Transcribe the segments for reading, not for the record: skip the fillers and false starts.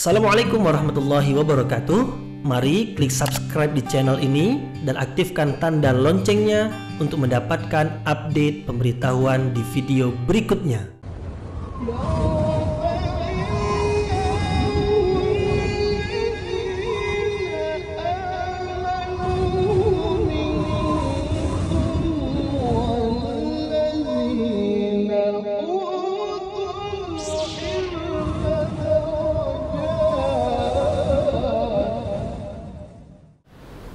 Assalamualaikum warahmatullahi wabarakatuh. Mari klik subscribe di channel ini dan aktifkan tanda loncengnya untuk mendapatkan update pemberitahuan di video berikutnya.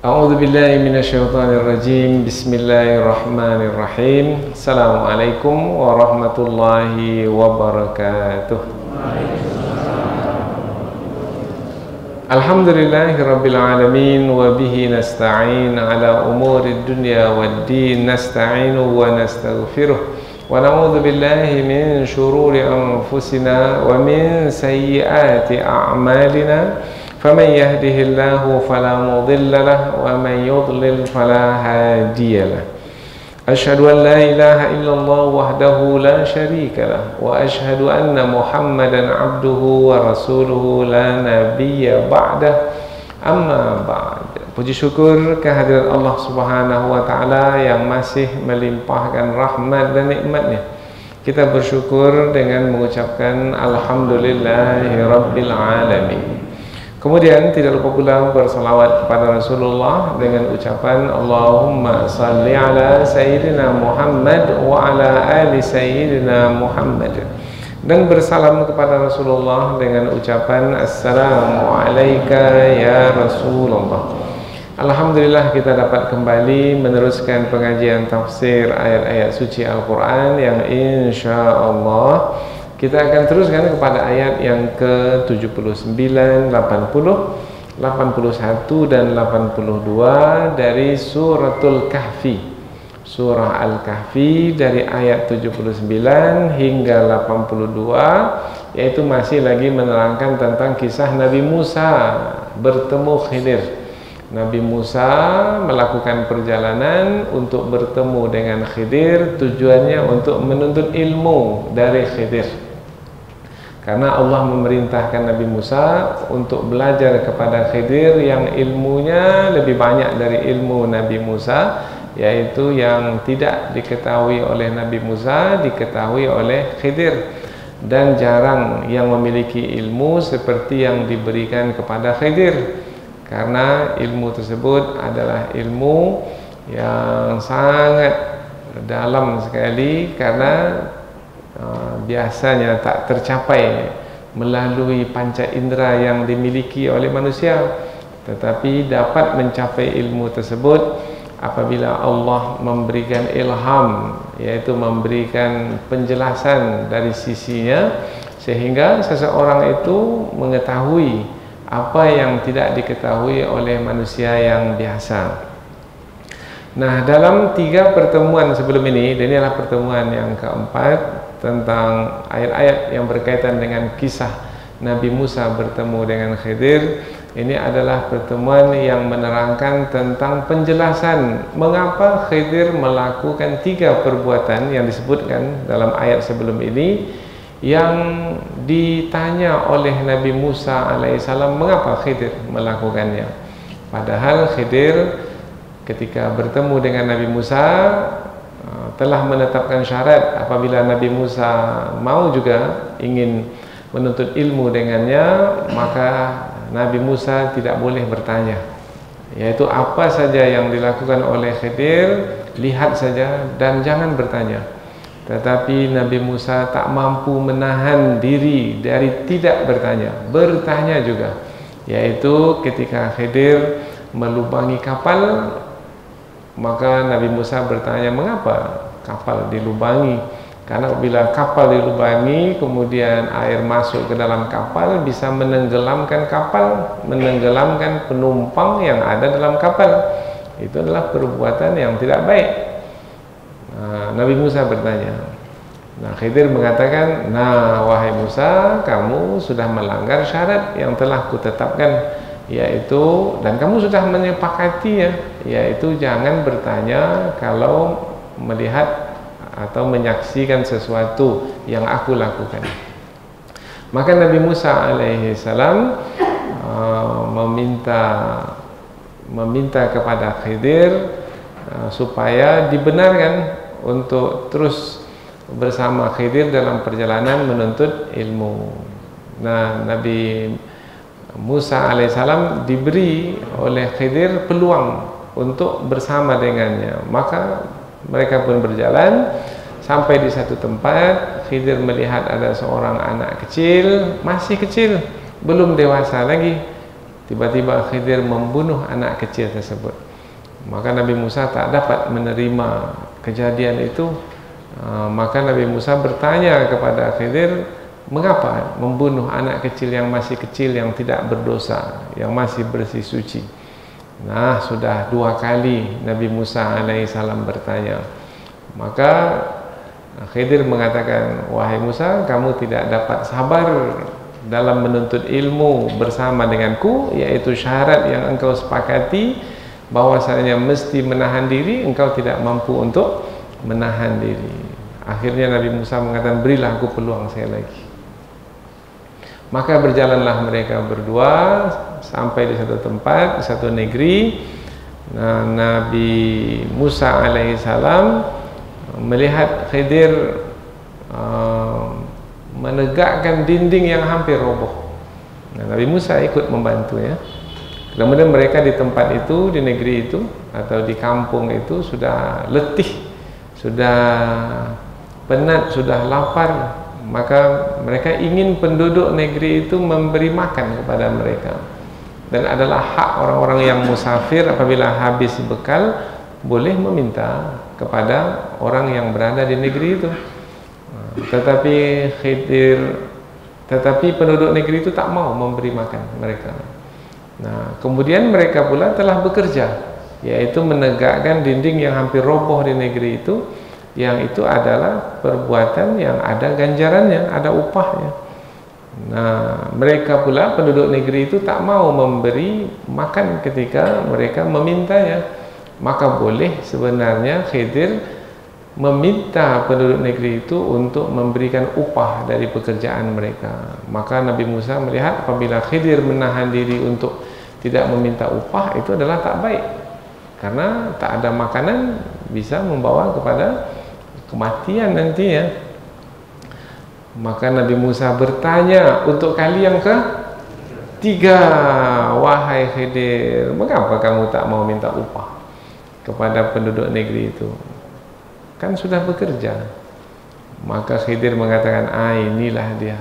A'udzu billahi minasyaitonir rajim. Bismillahirrahmanirrahim. Assalamualaikum warahmatullahi wabarakatuh. Alhamdulillahirabbil alamin wa bihi nasta'in ala umurid dunya waddin. Nasta'inu wa nastaghfiruh wa na'udzu billahi min shururi anfusina wa min sayyiati a'malina. فمن يهده الله فلا مضل له ومن يضلل فلا هادي له أشهد أن لا إله إلا الله وحده لا شريك له وأشهد أن محمدا عبده ورسوله لا نبي بعده أما بعد. Puji syukur kehadiran Allah Subhanahu wa taala yang masih melimpahkan rahmat dan nikmatnya. Kita bersyukur dengan mengucapkan alhamdulillahirabbil alamin. Kemudian tidak lupa pula bersalawat kepada Rasulullah dengan ucapan Allahumma salli ala Sayyidina Muhammad wa ala ali Sayyidina Muhammad, dan bersalam kepada Rasulullah dengan ucapan Assalamu alayka ya Rasulullah. Alhamdulillah kita dapat kembali meneruskan pengajian tafsir ayat-ayat suci Al-Quran yang insyaallah kita akan teruskan kepada ayat yang ke-79, 80, 81 dan 82 dari suratul Kahfi. Surah Al-Kahfi dari ayat 79 hingga 82, yaitu masih lagi menerangkan tentang kisah Nabi Musa bertemu Khidir. Nabi Musa melakukan perjalanan untuk bertemu dengan Khidir, tujuannya untuk menuntut ilmu dari Khidir. Karena Allah memerintahkan Nabi Musa untuk belajar kepada Khidir yang ilmunya lebih banyak dari ilmu Nabi Musa, yaitu yang tidak diketahui oleh Nabi Musa diketahui oleh Khidir, dan jarang yang memiliki ilmu seperti yang diberikan kepada Khidir, karena ilmu tersebut adalah ilmu yang sangat dalam sekali, karena biasanya tak tercapai melalui panca indera yang dimiliki oleh manusia, tetapi dapat mencapai ilmu tersebut apabila Allah memberikan ilham, yaitu memberikan penjelasan dari sisinya, sehingga seseorang itu mengetahui apa yang tidak diketahui oleh manusia yang biasa. Nah, dalam 3 pertemuan sebelum ini, dan ini adalah pertemuan yang keempat tentang ayat-ayat yang berkaitan dengan kisah Nabi Musa bertemu dengan Khidir. Ini adalah pertemuan yang menerangkan tentang penjelasan mengapa Khidir melakukan 3 perbuatan yang disebutkan dalam ayat sebelum ini, yang ditanya oleh Nabi Musa alaihissalam mengapa Khidir melakukannya. Padahal Khidir ketika bertemu dengan Nabi Musa telah menetapkan syarat apabila Nabi Musa mau juga ingin menuntut ilmu dengannya, maka Nabi Musa tidak boleh bertanya, yaitu apa saja yang dilakukan oleh Khidir, lihat saja dan jangan bertanya. Tetapi Nabi Musa tak mampu menahan diri dari tidak bertanya juga, yaitu ketika Khidir melubangi kapal, maka Nabi Musa bertanya mengapa kapal dilubangi. Karena bila kapal dilubangi kemudian air masuk ke dalam kapal, bisa menenggelamkan kapal, menenggelamkan penumpang yang ada dalam kapal. Itu adalah perbuatan yang tidak baik. Nabi Musa bertanya. Nah, Khidir mengatakan, nah wahai Musa, kamu sudah melanggar syarat yang telah kutetapkan, yaitu, dan kamu sudah menyepakatinya, yaitu jangan bertanya kalau melihat atau menyaksikan sesuatu yang aku lakukan. Maka Nabi Musa alaihi salam meminta kepada Khidir supaya dibenarkan untuk terus bersama Khidir dalam perjalanan menuntut ilmu. Nah, Nabi Musa alaihissalam diberi oleh Khidir peluang untuk bersama dengannya. Maka mereka pun berjalan sampai di satu tempat. Khidir melihat ada seorang anak kecil, masih kecil, belum dewasa lagi. Tiba-tiba Khidir membunuh anak kecil tersebut. Maka Nabi Musa tak dapat menerima kejadian itu. Maka Nabi Musa bertanya kepada Khidir, mengapa membunuh anak kecil yang masih kecil, yang tidak berdosa, yang masih bersih suci? Nah, sudah 2 kali Nabi Musa alaihissalam bertanya. Maka Khidir mengatakan, wahai Musa, kamu tidak dapat sabar dalam menuntut ilmu bersama denganku, yaitu syarat yang engkau sepakati bahwasanya mesti menahan diri, engkau tidak mampu untuk menahan diri. Akhirnya Nabi Musa mengatakan, berilah aku peluang sekali lagi. Maka berjalanlah mereka berdua sampai di satu tempat, di satu negeri. Nah, Nabi Musa alaihissalam melihat Khidir menegakkan dinding yang hampir roboh. Nah, Nabi Musa ikut membantu ya. Kemudian mereka di tempat itu, di negeri itu atau di kampung itu sudah letih, sudah penat, sudah lapar. Maka mereka ingin penduduk negeri itu memberi makan kepada mereka. Dan adalah hak orang-orang yang musafir apabila habis bekal boleh meminta kepada orang yang berada di negeri itu. Tetapi penduduk negeri itu tak mau memberi makan mereka. Nah, kemudian mereka pula telah bekerja, yaitu menegakkan dinding yang hampir roboh di negeri itu, yang itu adalah perbuatan yang ada ganjarannya, ada upahnya. Nah, mereka pula penduduk negeri itu tak mau memberi makan ketika mereka memintanya. Maka boleh sebenarnya Khidir meminta penduduk negeri itu untuk memberikan upah dari pekerjaan mereka. Maka Nabi Musa melihat apabila Khidir menahan diri untuk tidak meminta upah, itu adalah tak baik, karena tak ada makanan bisa membawa kepada kematian nantinya. Maka Nabi Musa bertanya untuk kali yang ketiga, wahai Khidir, mengapa kamu tak mau minta upah kepada penduduk negeri itu? Kan sudah bekerja. Maka Khidir mengatakan, inilah dia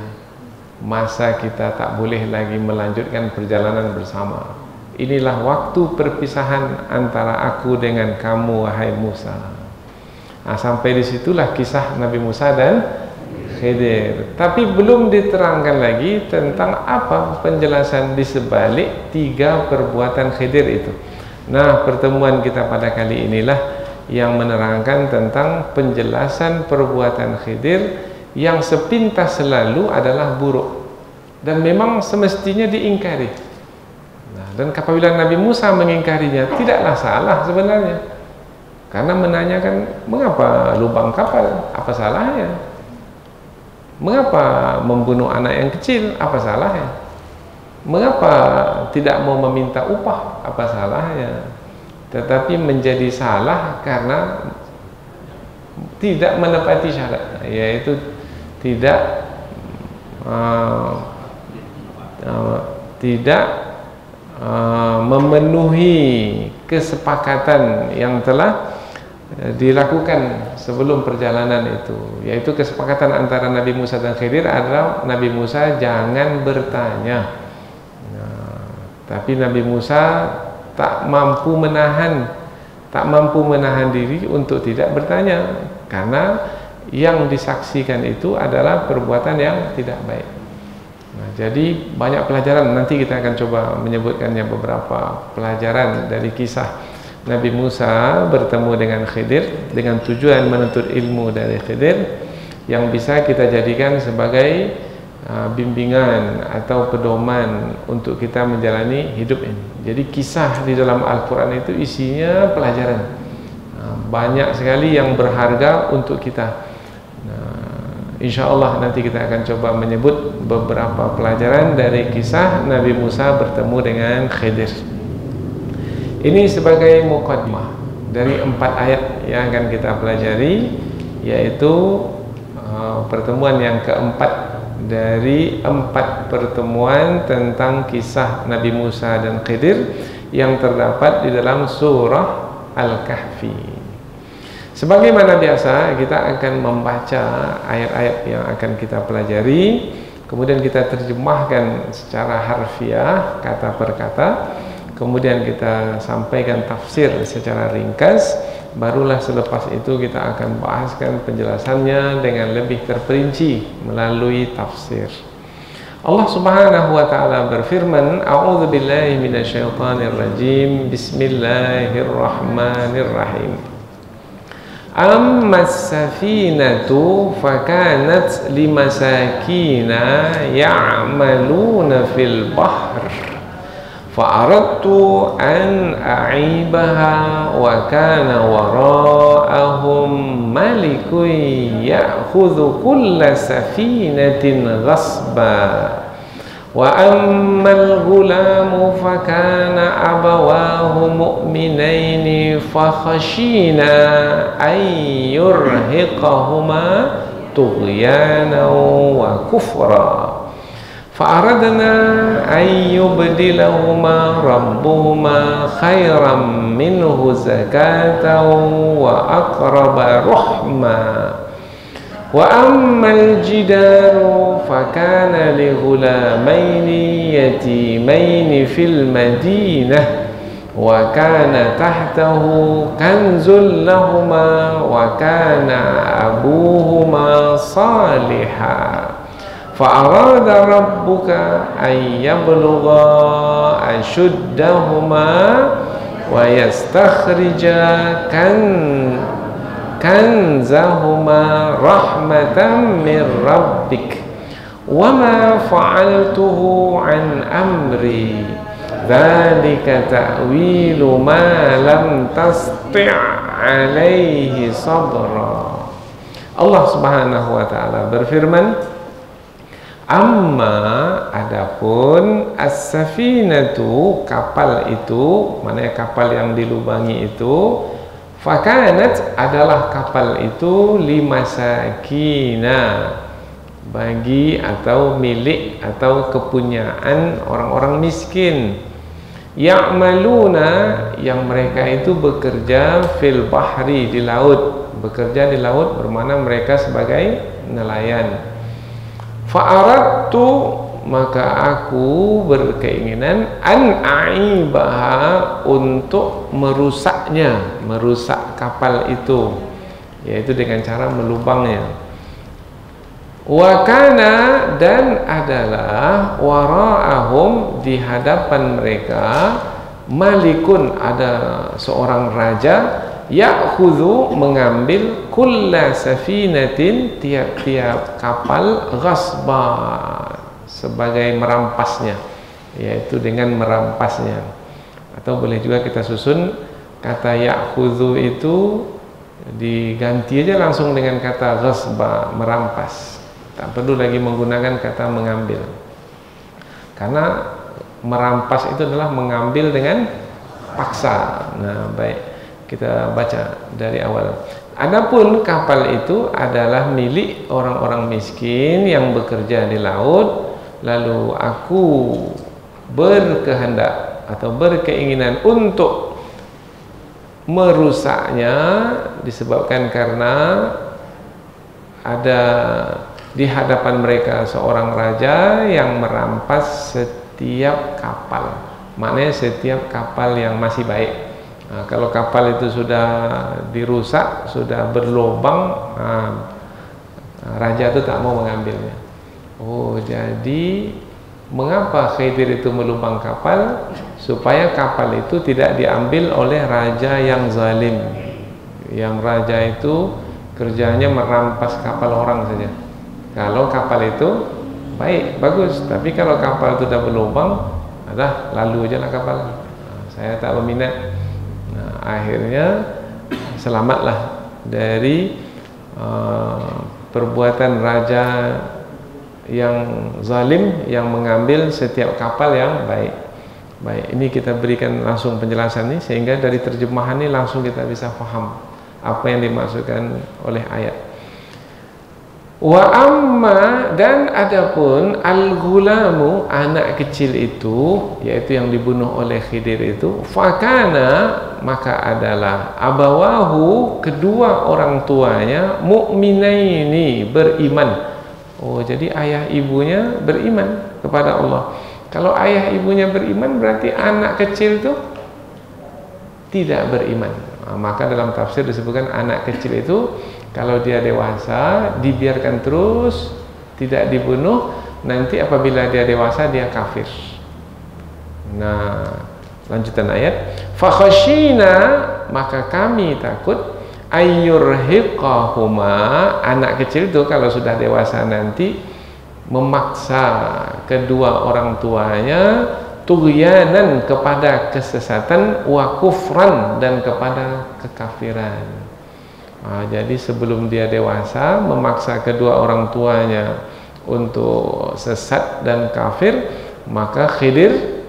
masa kita tak boleh lagi melanjutkan perjalanan bersama. Inilah waktu perpisahan antara aku dengan kamu, wahai Musa. Nah, sampai disitulah kisah Nabi Musa dan Khidir. Tapi belum diterangkan lagi tentang apa penjelasan di sebalik 3 perbuatan Khidir itu. Nah, pertemuan kita pada kali inilah yang menerangkan tentang penjelasan perbuatan Khidir yang sepintas selalu adalah buruk dan memang semestinya diingkari. Nah, dan apabila Nabi Musa mengingkarinya, tidaklah salah sebenarnya, karena menanyakan mengapa lubang kapal, apa salahnya? Mengapa membunuh anak yang kecil, apa salahnya? Mengapa tidak mau meminta upah, apa salahnya? Tetapi menjadi salah karena tidak menepati syarat, yaitu tidak memenuhi kesepakatan yang telah dilakukan sebelum perjalanan itu, yaitu kesepakatan antara Nabi Musa dan Khidir adalah Nabi Musa jangan bertanya. Nah, tapi Nabi Musa tak mampu menahan diri untuk tidak bertanya, karena yang disaksikan itu adalah perbuatan yang tidak baik. Nah, jadi banyak pelajaran, nanti kita akan coba menyebutkannya beberapa pelajaran dari kisah Nabi Musa bertemu dengan Khidir dengan tujuan menuntut ilmu dari Khidir yang bisa kita jadikan sebagai bimbingan atau pedoman untuk kita menjalani hidup ini. Jadi kisah di dalam Al-Quran itu isinya pelajaran banyak sekali yang berharga untuk kita. Insya Allah nanti kita akan coba menyebut beberapa pelajaran dari kisah Nabi Musa bertemu dengan Khidir. Ini sebagai muqaddimah dari 4 ayat yang akan kita pelajari, yaitu pertemuan yang keempat dari 4 pertemuan tentang kisah Nabi Musa dan Khidir yang terdapat di dalam surah Al-Kahfi. Sebagaimana biasa, kita akan membaca ayat-ayat yang akan kita pelajari, kemudian kita terjemahkan secara harfiah kata per kata, kemudian kita sampaikan tafsir secara ringkas. Barulah selepas itu kita akan bahaskan penjelasannya dengan lebih terperinci melalui tafsir. Allah Subhanahu wa taala berfirman, A'udzu billahi minasyaitonir rajim. Bismillahirrahmanirrahim. Ammas safinatu fakanat limasakina ya'maluna fil bahr fa'aradtu an a'ibaha wa kana wara'ahum malikun ya'khudhu kulla safinatin ghasba wa ammal ghulamu fakana abawahu mu'minaini fakhashina an yurhiqahuma tughyanan wa kufra فأردنا أن يبدلهما ربهما خيرا منه زكاة وأقرب رحما وأما الجدار فكان لغلامين يتيمين في المدينة وكان تحته كنز لهما وكان أبوهما صالحا فأراد ربك أن يبلغا أشدهما ويستخرجا كنزهما رحمة من ربك وما فعلته عن أمري ذلك تأويل ما لم تستطع عليه صبرا. Allah Subhanahu wa taala berfirman, amma adapun as-safinatu, kapal itu, maknanya kapal yang dilubangi itu, fakanat adalah kapal itu limasakina, bagi atau milik atau kepunyaan orang-orang miskin, ya'maluna, yang mereka itu bekerja fil bahri, di laut, bekerja di laut bermakna mereka sebagai nelayan. Fa'aradtu, maka aku berkeinginan an aibaha, untuk merusaknya, merusak kapal itu, yaitu dengan cara melubangnya. Wa kana, dan adalah wara'ahum, di hadapan mereka, malikun, ada seorang raja, ya'khudhu, mengambil, kulla safinatin, tiap-tiap kapal, ghasba, sebagai merampasnya, yaitu dengan merampasnya. Atau boleh juga kita susun kata ya'khudhu itu diganti aja langsung dengan kata ghasba, merampas, tak perlu lagi menggunakan kata mengambil, karena merampas itu adalah mengambil dengan paksa. Nah, baik, kita baca dari awal. Adapun kapal itu adalah milik orang-orang miskin yang bekerja di laut, lalu aku berkehendak atau berkeinginan untuk merusaknya, disebabkan karena ada di hadapan mereka seorang raja yang merampas setiap kapal, maknanya setiap kapal yang masih baik. Nah, kalau kapal itu sudah dirusak, sudah berlubang, raja itu tak mau mengambilnya. Oh, jadi mengapa Khidir itu melubang kapal? Supaya kapal itu tidak diambil oleh raja yang zalim, yang raja itu kerjanya merampas kapal orang saja. Kalau kapal itu baik, bagus, tapi kalau kapal itu sudah berlubang, lalu aja lah kapal. Saya tak berminat. Akhirnya selamatlah dari perbuatan raja yang zalim yang mengambil setiap kapal yang baik. Baik, ini kita berikan langsung penjelasan ini sehingga dari terjemahan ini langsung kita bisa paham apa yang dimaksudkan oleh ayat. Wa amma, dan adapun al-ghulamu, anak kecil itu, yaitu yang dibunuh oleh Khidir itu, fakana, maka adalah abawahu, kedua orang tuanya, mu'minaini, beriman. Oh, jadi ayah ibunya beriman kepada Allah. Kalau ayah ibunya beriman, berarti anak kecil itu tidak beriman. Maka dalam tafsir disebutkan anak kecil itu kalau dia dewasa dibiarkan terus, tidak dibunuh, nanti apabila dia dewasa dia kafir. Nah, lanjutan ayat, fakhashina, maka kami takut ayyurhiqahuma, anak kecil itu kalau sudah dewasa nanti memaksa kedua orang tuanya tughyanan, kepada kesesatan, wa kufran, dan kepada kekafiran. Jadi sebelum dia dewasa memaksa kedua orang tuanya untuk sesat dan kafir, maka Khidir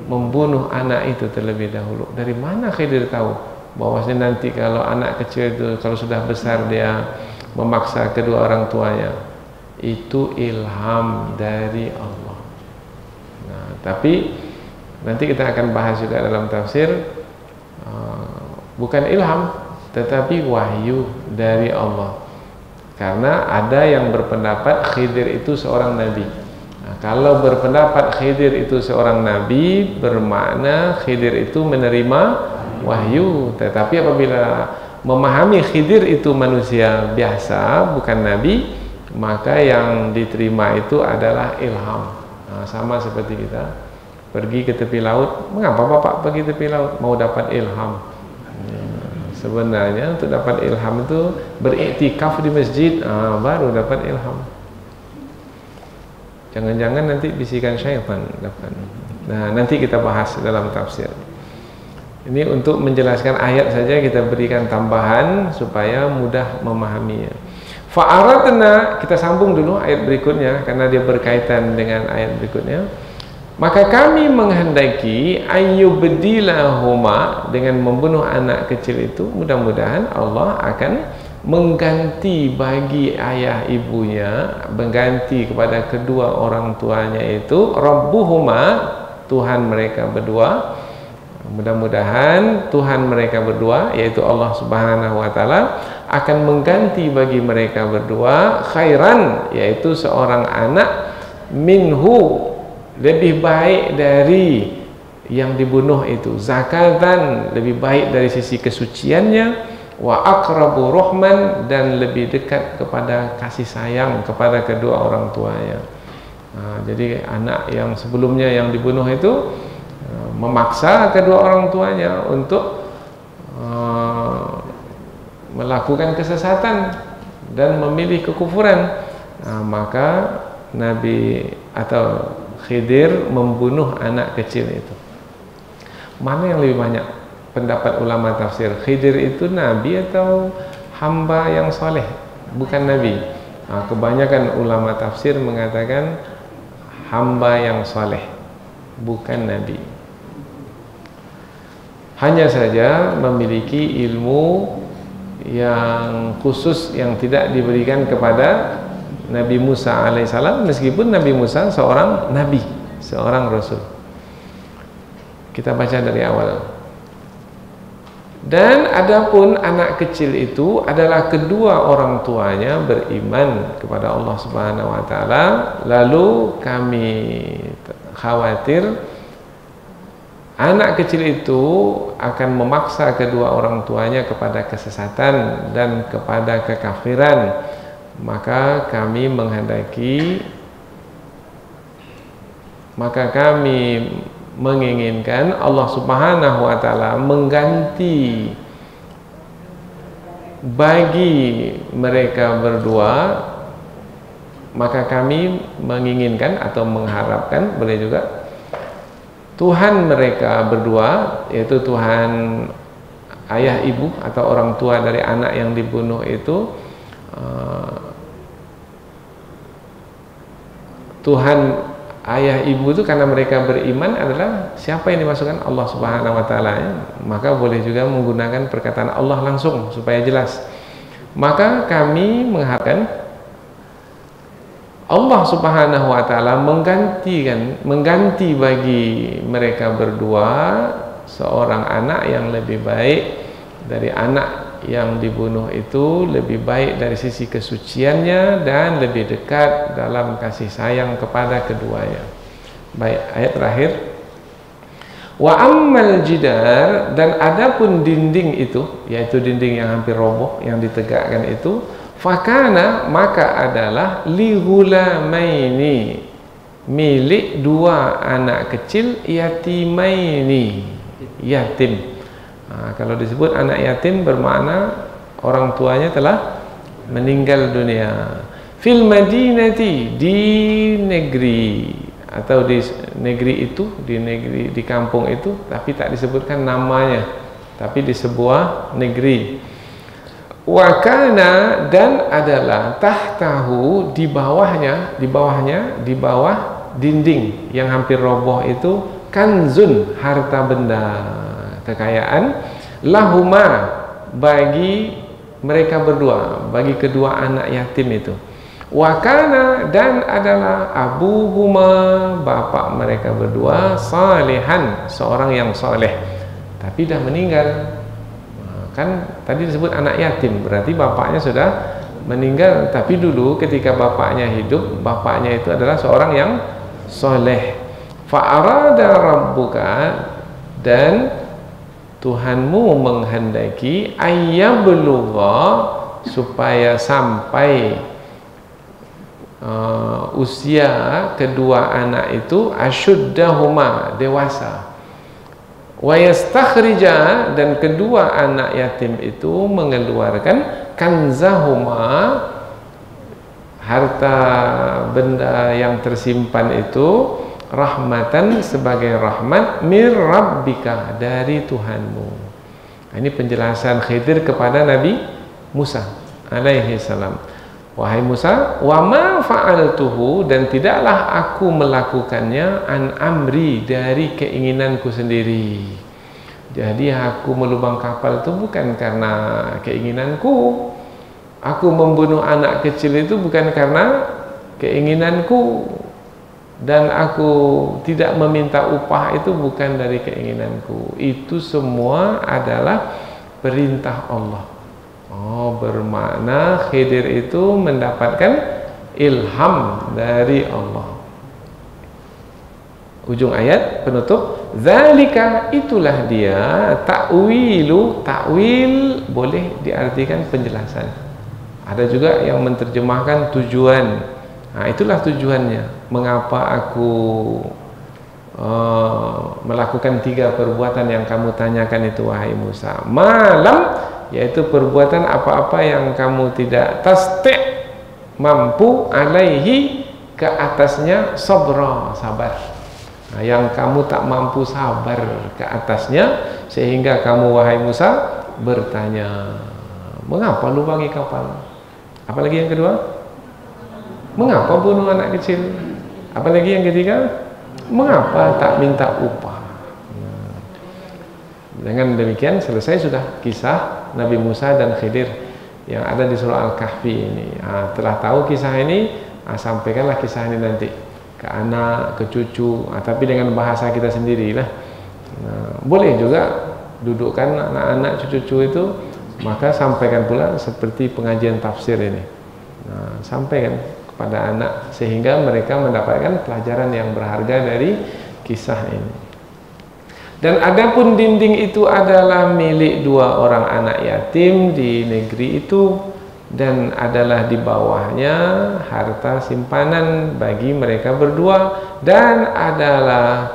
membunuh anak itu terlebih dahulu. Dari mana Khidir tahu bahwasanya nanti kalau anak kecil itu kalau sudah besar dia memaksa kedua orang tuanya? Itu ilham dari Allah. Nah, tapi nanti kita akan bahas juga dalam tafsir, bukan ilham tetapi wahyu dari Allah. Karena ada yang berpendapat Khidir itu seorang nabi. Nah, kalau berpendapat Khidir itu seorang nabi, bermakna Khidir itu menerima wahyu. Tetapi apabila memahami Khidir itu manusia biasa, bukan nabi, maka yang diterima itu adalah ilham. Nah, sama seperti kita pergi ke tepi laut. Mengapa Bapak pergi tepi laut? Mau dapat ilham. Sebenarnya untuk dapat ilham itu beriktikaf di masjid, baru dapat ilham. Jangan-jangan nanti bisikan syaitan dapat. Nah, nanti kita bahas dalam tafsir. Ini untuk menjelaskan ayat saja, kita berikan tambahan supaya mudah memahaminya. Fa'aradna, kita sambung dulu ayat berikutnya karena dia berkaitan dengan ayat berikutnya. Maka kami menghendaki ayyubdilahuma, dengan membunuh anak kecil itu, mudah-mudahan Allah akan mengganti bagi ayah ibunya, mengganti kepada kedua orang tuanya itu rabbuhuma, Tuhan mereka berdua. Mudah-mudahan Tuhan mereka berdua, yaitu Allah Subhanahu wa taala, akan mengganti bagi mereka berdua khairan, yaitu seorang anak, minhu, lebih baik dari yang dibunuh itu, zakatan, lebih baik dari sisi kesuciannya, wa aqrabu rahman, dan lebih dekat kepada kasih sayang kepada kedua orang tuanya. Jadi anak yang sebelumnya yang dibunuh itu memaksa kedua orang tuanya untuk melakukan kesesatan dan memilih kekufuran. Maka Nabi atau Khidir membunuh anak kecil itu. Mana yang lebih banyak pendapat ulama tafsir? Khidir itu nabi atau hamba yang soleh? Bukan nabi. Kebanyakan ulama tafsir mengatakan hamba yang soleh, bukan nabi. Hanya saja memiliki ilmu yang khusus yang tidak diberikan kepada Nabi Musa alaihissalam, meskipun Nabi Musa seorang nabi, seorang rasul. Kita baca dari awal. Dan adapun anak kecil itu adalah kedua orang tuanya beriman kepada Allah Subhanahu wa taala, lalu kami khawatir anak kecil itu akan memaksa kedua orang tuanya kepada kesesatan dan kepada kekafiran. Maka kami menghendaki, maka kami menginginkan Allah Subhanahu wa taala mengganti bagi mereka berdua. Maka kami menginginkan atau mengharapkan, boleh juga, Tuhan mereka berdua, yaitu Tuhan ayah ibu atau orang tua dari anak yang dibunuh itu, Tuhan ayah ibu itu karena mereka beriman adalah siapa yang dimasukkan? Allah Subhanahu wa taala ya. Maka boleh juga menggunakan perkataan Allah langsung supaya jelas. Maka kami mengharapkan Allah Subhanahu wa taala mengganti bagi mereka berdua seorang anak yang lebih baik dari anak yang dibunuh itu, lebih baik dari sisi kesuciannya dan lebih dekat dalam kasih sayang kepada keduanya. Baik, ayat terakhir. Wa ammal jidar, dan adapun dinding itu, yaitu dinding yang hampir roboh yang ditegakkan itu, fakana, maka adalah li ghulamaini, milik dua anak kecil, yatimaini, yatim. Kalau disebut anak yatim bermakna orang tuanya telah meninggal dunia. Fil madinati, di negeri atau di negeri itu, di kampung itu, tapi tak disebutkan namanya, tapi di sebuah negeri. Wakana, dan adalah tahtahu, di bawah dinding yang hampir roboh itu, kanzun, harta benda, kekayaan, lahuma, bagi mereka berdua, bagi kedua anak yatim itu. Wakana, dan adalah abuhuma, bapak mereka berdua, salihan, seorang yang soleh, tapi dah meninggal. Kan tadi disebut anak yatim, berarti bapaknya sudah meninggal, tapi dulu ketika bapaknya hidup, bapaknya itu adalah seorang yang soleh. Fa'arada rabbuka, dan Tuhanmu menghendaki ayyablugha, supaya sampai usia kedua anak itu ashuddahuma, dewasa. Wa yastakhrija, dan kedua anak yatim itu mengeluarkan kanzahuma, harta benda yang tersimpan itu, rahmatan, sebagai rahmat, mir rabbika, dari Tuhanmu. Ini penjelasan Khidir kepada Nabi Musa alaihi salam. Wahai Musa, wa ma fa'altuhu, dan tidaklah aku melakukannya, an amri, dari keinginanku sendiri. Jadi aku melubang kapal itu bukan karena keinginanku. Aku membunuh anak kecil itu bukan karena keinginanku. Dan aku tidak meminta upah itu bukan dari keinginanku. Itu semua adalah perintah Allah. Oh, bermakna Khidir itu mendapatkan ilham dari Allah. Ujung ayat penutup, zalika, itulah dia, ta'wilu, ta'wil boleh diartikan penjelasan. Ada juga yang menerjemahkan tujuan. Nah, itulah tujuannya. Mengapa aku melakukan 3 perbuatan yang kamu tanyakan itu, wahai Musa. Malam, yaitu perbuatan apa-apa yang kamu tidak tasti', mampu, alaihi, ke atasnya, sabra, sabar. Nah, yang kamu tak mampu sabar ke atasnya, sehingga kamu, wahai Musa, bertanya, mengapa lubangi kapal? Apalagi yang kedua? Mengapa bunuh anak kecil? Apalagi yang ketiga? Mengapa tak minta upah? Dengan demikian selesai sudah kisah Nabi Musa dan Khidir yang ada di surah Al-Kahfi ini. Telah tahu kisah ini, sampaikanlah kisah ini nanti ke anak, ke cucu, tapi dengan bahasa kita sendirilah. Boleh juga dudukkan anak-anak, cucu-cucu itu, maka sampaikan pula seperti pengajian tafsir ini. Sampaikan kepada anak sehingga mereka mendapatkan pelajaran yang berharga dari kisah ini. Dan adapun dinding itu adalah milik 2 orang anak yatim di negeri itu, dan adalah di bawahnya harta simpanan bagi mereka berdua, dan adalah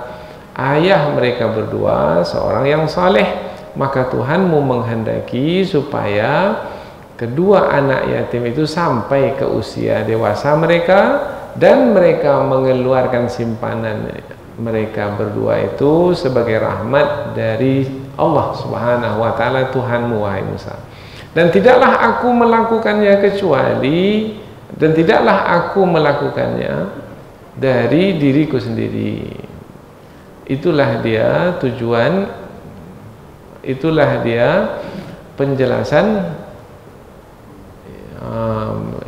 ayah mereka berdua seorang yang saleh. Maka Tuhanmu menghendaki supaya kedua anak yatim itu sampai ke usia dewasa mereka, dan mereka mengeluarkan simpanan mereka berdua itu sebagai rahmat dari Allah Subhanahu wa taala, Tuhanmu, wahai Musa. Dan tidaklah aku melakukannya kecuali, dan tidaklah aku melakukannya dari diriku sendiri. Itulah dia tujuan, itulah dia penjelasan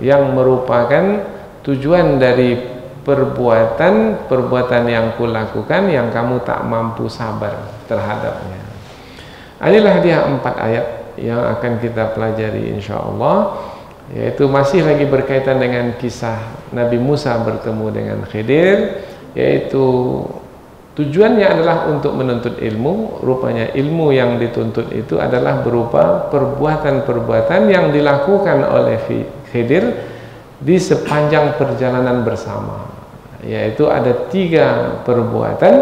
yang merupakan tujuan dari perbuatan yang kulakukan yang kamu tak mampu sabar terhadapnya. Inilah dia 4 ayat yang akan kita pelajari insyaallah, yaitu masih lagi berkaitan dengan kisah Nabi Musa bertemu dengan Khidir, yaitu tujuannya adalah untuk menuntut ilmu. Rupanya ilmu yang dituntut itu adalah berupa perbuatan-perbuatan yang dilakukan oleh Khidir di sepanjang perjalanan bersama, yaitu ada 3 perbuatan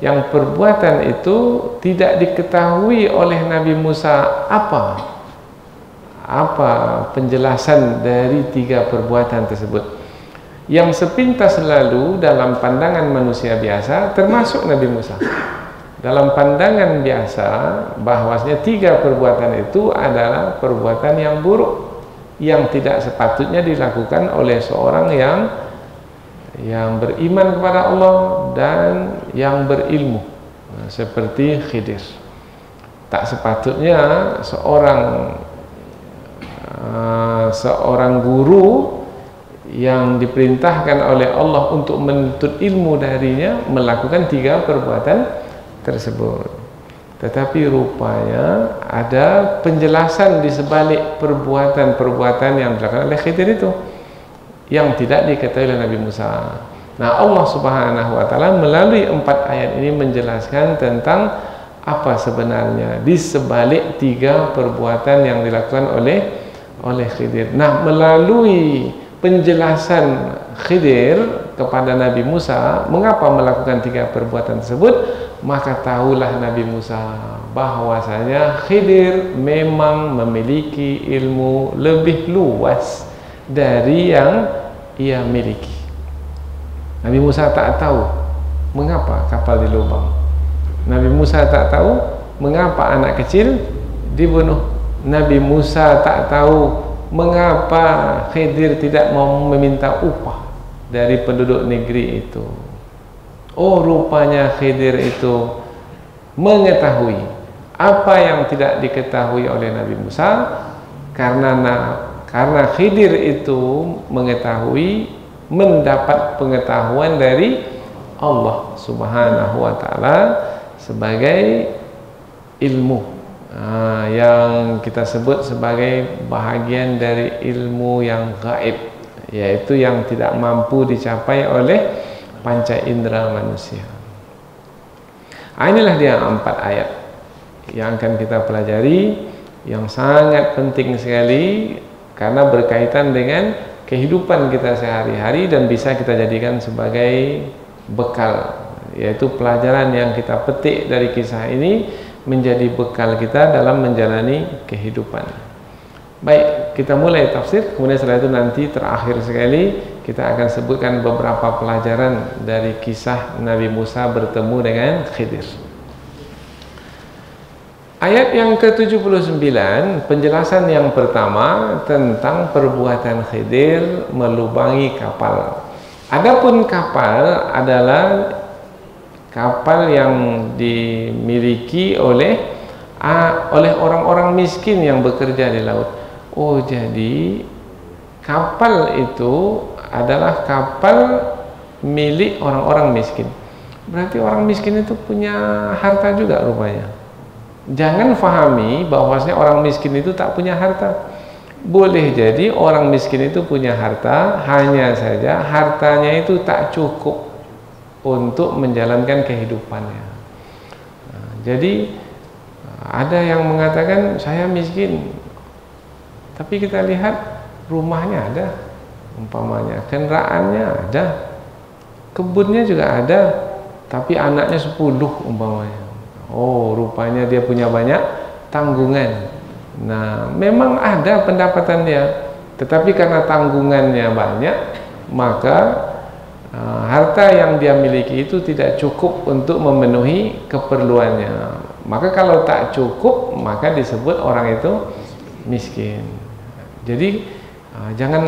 yang perbuatan itu tidak diketahui oleh Nabi Musa apa penjelasan dari 3 perbuatan tersebut, yang sepintas lalu dalam pandangan manusia biasa, termasuk Nabi Musa. Dalam pandangan biasa bahwasanya 3 perbuatan itu adalah perbuatan yang buruk, yang tidak sepatutnya dilakukan oleh seorang yang beriman kepada Allah dan yang berilmu, seperti Khidir. Tak sepatutnya seorang guru yang diperintahkan oleh Allah untuk menuntut ilmu darinya melakukan 3 perbuatan tersebut. Tetapi rupanya ada penjelasan di sebalik perbuatan-perbuatan yang dilakukan oleh Khidir itu yang tidak diketahui oleh Nabi Musa. Nah, Allah Subhanahu wa taala melalui 4 ayat ini menjelaskan tentang apa sebenarnya di sebalik 3 perbuatan yang dilakukan oleh Khidir. Nah, melalui penjelasan Khidir kepada Nabi Musa mengapa melakukan 3 perbuatan tersebut, maka tahulah Nabi Musa bahwasanya Khidir memang memiliki ilmu lebih luas dari yang ia miliki. Nabi Musa tak tahu mengapa kapal di lubang. Nabi Musa tak tahu mengapa anak kecil dibunuh. Nabi Musa tak tahu mengapa Khidir tidak mau meminta upah dari penduduk negeri itu. Oh, rupanya Khidir itu mengetahui apa yang tidak diketahui oleh Nabi Musa, karena Khidir itu mengetahui, mendapat pengetahuan dari Allah Subhanahu wa taala sebagai ilmu yang kita sebut sebagai bahagian dari ilmu yang gaib, yaitu yang tidak mampu dicapai oleh panca indera manusia. Inilah dia 4 ayat yang akan kita pelajari, yang sangat penting sekali karena berkaitan dengan kehidupan kita sehari-hari dan bisa kita jadikan sebagai bekal, yaitu pelajaran yang kita petik dari kisah ini menjadi bekal kita dalam menjalani kehidupan. Baik, kita mulai tafsir, kemudian setelah itu nanti terakhir sekali kita akan sebutkan beberapa pelajaran dari kisah Nabi Musa bertemu dengan Khidir. Ayat yang ke-79, penjelasan yang pertama tentang perbuatan Khidir melubangi kapal. Adapun kapal adalah kapal yang dimiliki oleh orang-orang miskin yang bekerja di laut. Oh, jadi kapal itu adalah kapal milik orang-orang miskin. Berarti orang miskin itu punya harta juga rupanya. Jangan fahami bahwasanya orang miskin itu tak punya harta. Boleh jadi orang miskin itu punya harta, hanya saja hartanya itu tak cukup untuk menjalankan kehidupannya. Jadi ada yang mengatakan saya miskin, tapi kita lihat rumahnya ada, umpamanya kendaraannya ada, kebunnya juga ada, tapi anaknya 10 umpamanya. Oh, rupanya dia punya banyak tanggungan. Nah, memang ada pendapatan dia, tetapi karena tanggungannya banyak, maka harta yang dia miliki itu tidak cukup untuk memenuhi keperluannya. Maka kalau tak cukup, maka disebut orang itu miskin. Jadi jangan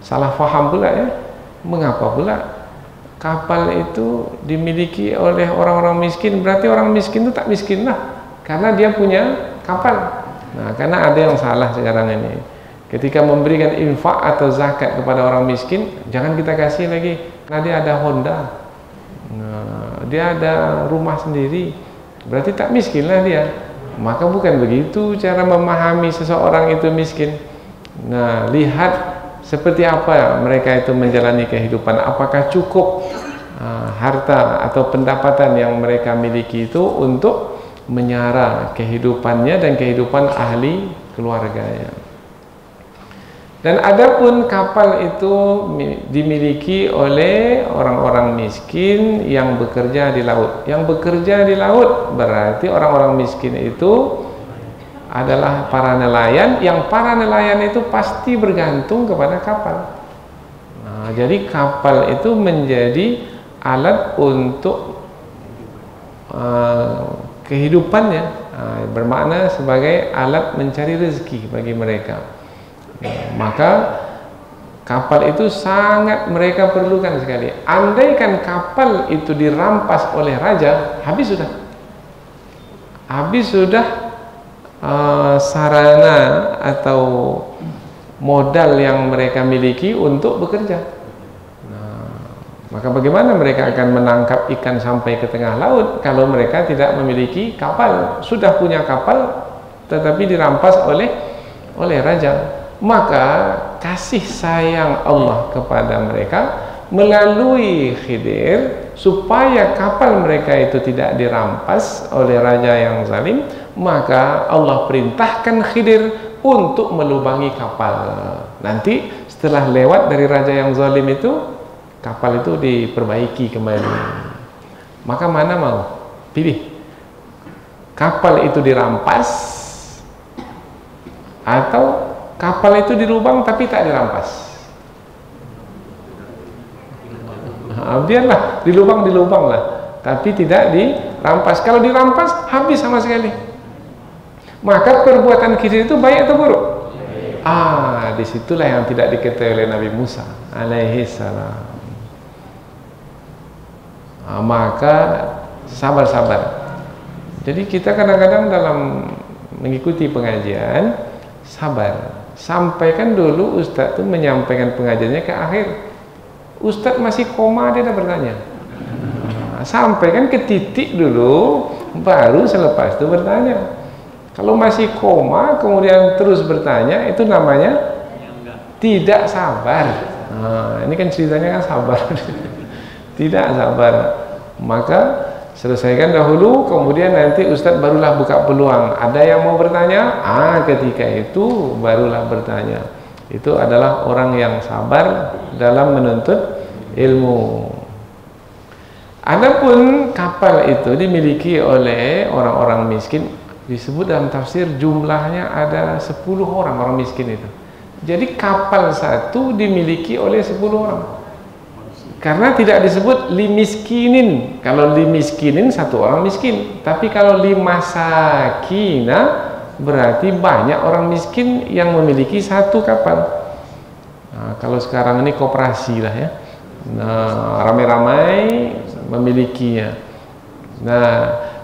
salah faham pula ya. Mengapa pula kapal itu dimiliki oleh orang-orang miskin? Berarti orang miskin itu tak miskin lah, karena dia punya kapal. Nah, karena ada yang salah sekarang ini. Ketika memberikan infak atau zakat kepada orang miskin, jangan kita kasih lagi, nah dia ada Honda, nah, dia ada rumah sendiri, berarti tak miskin lah dia. Maka bukan begitu cara memahami seseorang itu miskin. Nah, lihat seperti apa mereka itu menjalani kehidupan, apakah cukup harta atau pendapatan yang mereka miliki itu untuk menyara kehidupannya dan kehidupan ahli keluarganya. Dan adapun kapal itu dimiliki oleh orang-orang miskin yang bekerja di laut. Yang bekerja di laut berarti orang-orang miskin itu adalah para nelayan, yang para nelayan itu pasti bergantung kepada kapal. Nah, jadi kapal itu menjadi alat untuk kehidupannya, bermakna sebagai alat mencari rezeki bagi mereka. Maka kapal itu sangat mereka perlukan sekali. Andaikan kapal itu dirampas oleh raja, habis sudah sarana atau modal yang mereka miliki untuk bekerja. Nah, maka bagaimana mereka akan menangkap ikan sampai ke tengah laut kalau mereka tidak memiliki kapal? Sudah punya kapal tetapi dirampas oleh raja. Maka kasih sayang Allah kepada mereka melalui Khidir, supaya kapal mereka itu tidak dirampas oleh raja yang zalim, maka Allah perintahkan Khidir untuk melubangi kapal. Nanti setelah lewat dari raja yang zalim itu, kapal itu diperbaiki kembali. Maka mana mau? Pilih. Kapal itu dirampas atau kapal itu dilubang tapi tak dirampas. Biarlah dilubang lah, tapi tidak dirampas. Kalau dirampas habis sama sekali. Maka perbuatan Khidir itu baik atau buruk? Disitulah yang tidak diketahui oleh Nabi Musa alaihi salam. Maka sabar. Jadi kita kadang-kadang dalam mengikuti pengajian sabar. Sampaikan dulu Ustadz itu menyampaikan pengajiannya ke akhir. Ustadz masih koma, dia dah bertanya. Sampaikan ke titik dulu, baru selepas itu bertanya. Kalau masih koma kemudian terus bertanya, itu namanya tidak sabar. Ini kan ceritanya kan sabar. Tidak sabar. Maka selesaikan dahulu, kemudian nanti Ustadz barulah buka peluang. Ada yang mau bertanya? Ketika itu barulah bertanya. Itu adalah orang yang sabar dalam menuntut ilmu. Adapun kapal itu dimiliki oleh orang-orang miskin, disebut dalam tafsir jumlahnya ada 10 orang miskin itu. Jadi kapal satu dimiliki oleh 10 orang. Karena tidak disebut limiskinin. Kalau limiskinin satu orang miskin, tapi kalau limasakina berarti banyak orang miskin yang memiliki satu kapal. Nah, kalau sekarang ini koperasi lah ya. Nah, ramai-ramai memilikinya. Nah,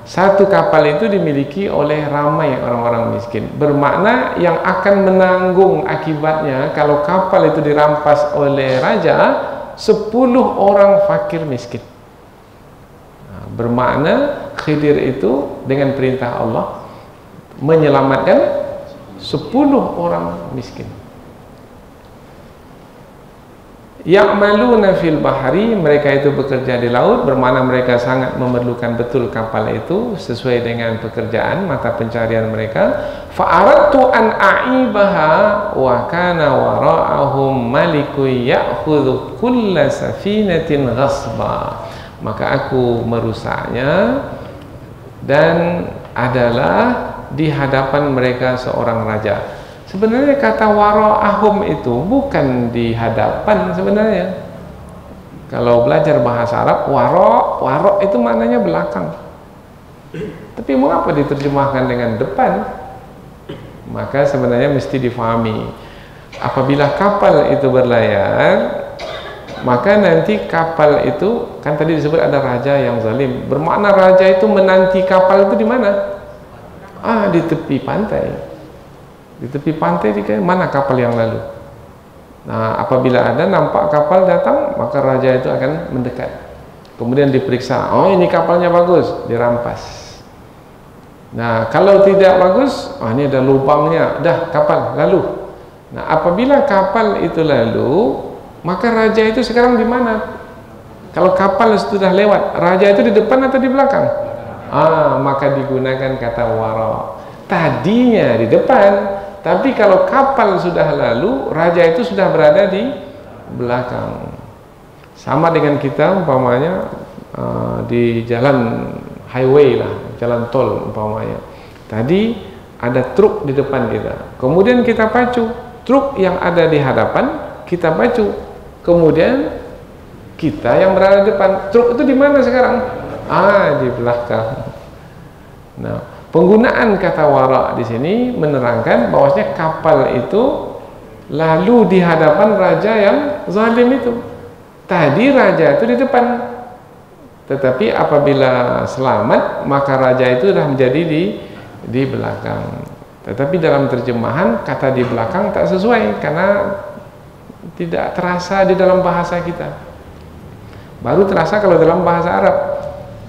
satu kapal itu dimiliki oleh ramai orang-orang miskin. Bermakna yang akan menanggung akibatnya kalau kapal itu dirampas oleh raja 10 orang fakir miskin. Bermakna Khidir itu dengan perintah Allah menyelamatkan 10 orang miskin. Ya'maluna fil bahri, mereka itu bekerja di laut, bermakna mereka sangat memerlukan betul kapal itu sesuai dengan pekerjaan mata pencarian mereka. Fa'aradtu an a'ibaha wa kana wara'ahum malikun ya'khudhu kulla safinatin ghasba. Maka aku merusaknya, dan adalah di hadapan mereka seorang raja. Sebenarnya kata wara'ahum itu bukan di hadapan sebenarnya. Kalau belajar bahasa Arab, wara' itu maknanya belakang. Tapi mengapa diterjemahkan dengan depan? Maka sebenarnya mesti difahami. Apabila kapal itu berlayar, maka nanti kapal itu, kan tadi disebut ada raja yang zalim, bermakna raja itu menanti kapal itu di mana? Di tepi pantai. Di tepi pantai mana kapal yang lalu. Nah, apabila ada nampak kapal datang, maka raja itu akan mendekat. Kemudian diperiksa, oh ini kapalnya bagus, dirampas. Nah, kalau tidak bagus, ini ada lubangnya, dah kapal lalu. Nah, apabila kapal itu lalu, maka raja itu sekarang di mana? Kalau kapal sudah lewat, raja itu di depan atau di belakang? Maka digunakan kata wara. Tadinya di depan, tapi kalau kapal sudah lalu, raja itu sudah berada di belakang. Sama dengan kita umpamanya di jalan highway lah, jalan tol umpamanya. Tadi ada truk di depan kita, kemudian kita pacu. Truk yang ada di hadapan kita pacu, kemudian kita yang berada di depan. Truk itu di mana sekarang? Di belakang. Nah, penggunaan kata wara di sini menerangkan bahwasanya kapal itu lalu di hadapan raja yang zalim itu. Tadi raja itu di depan, tetapi apabila selamat maka raja itu sudah menjadi di belakang. Tetapi dalam terjemahan kata di belakang tak sesuai karena tidak terasa di dalam bahasa kita. Baru terasa kalau dalam bahasa Arab.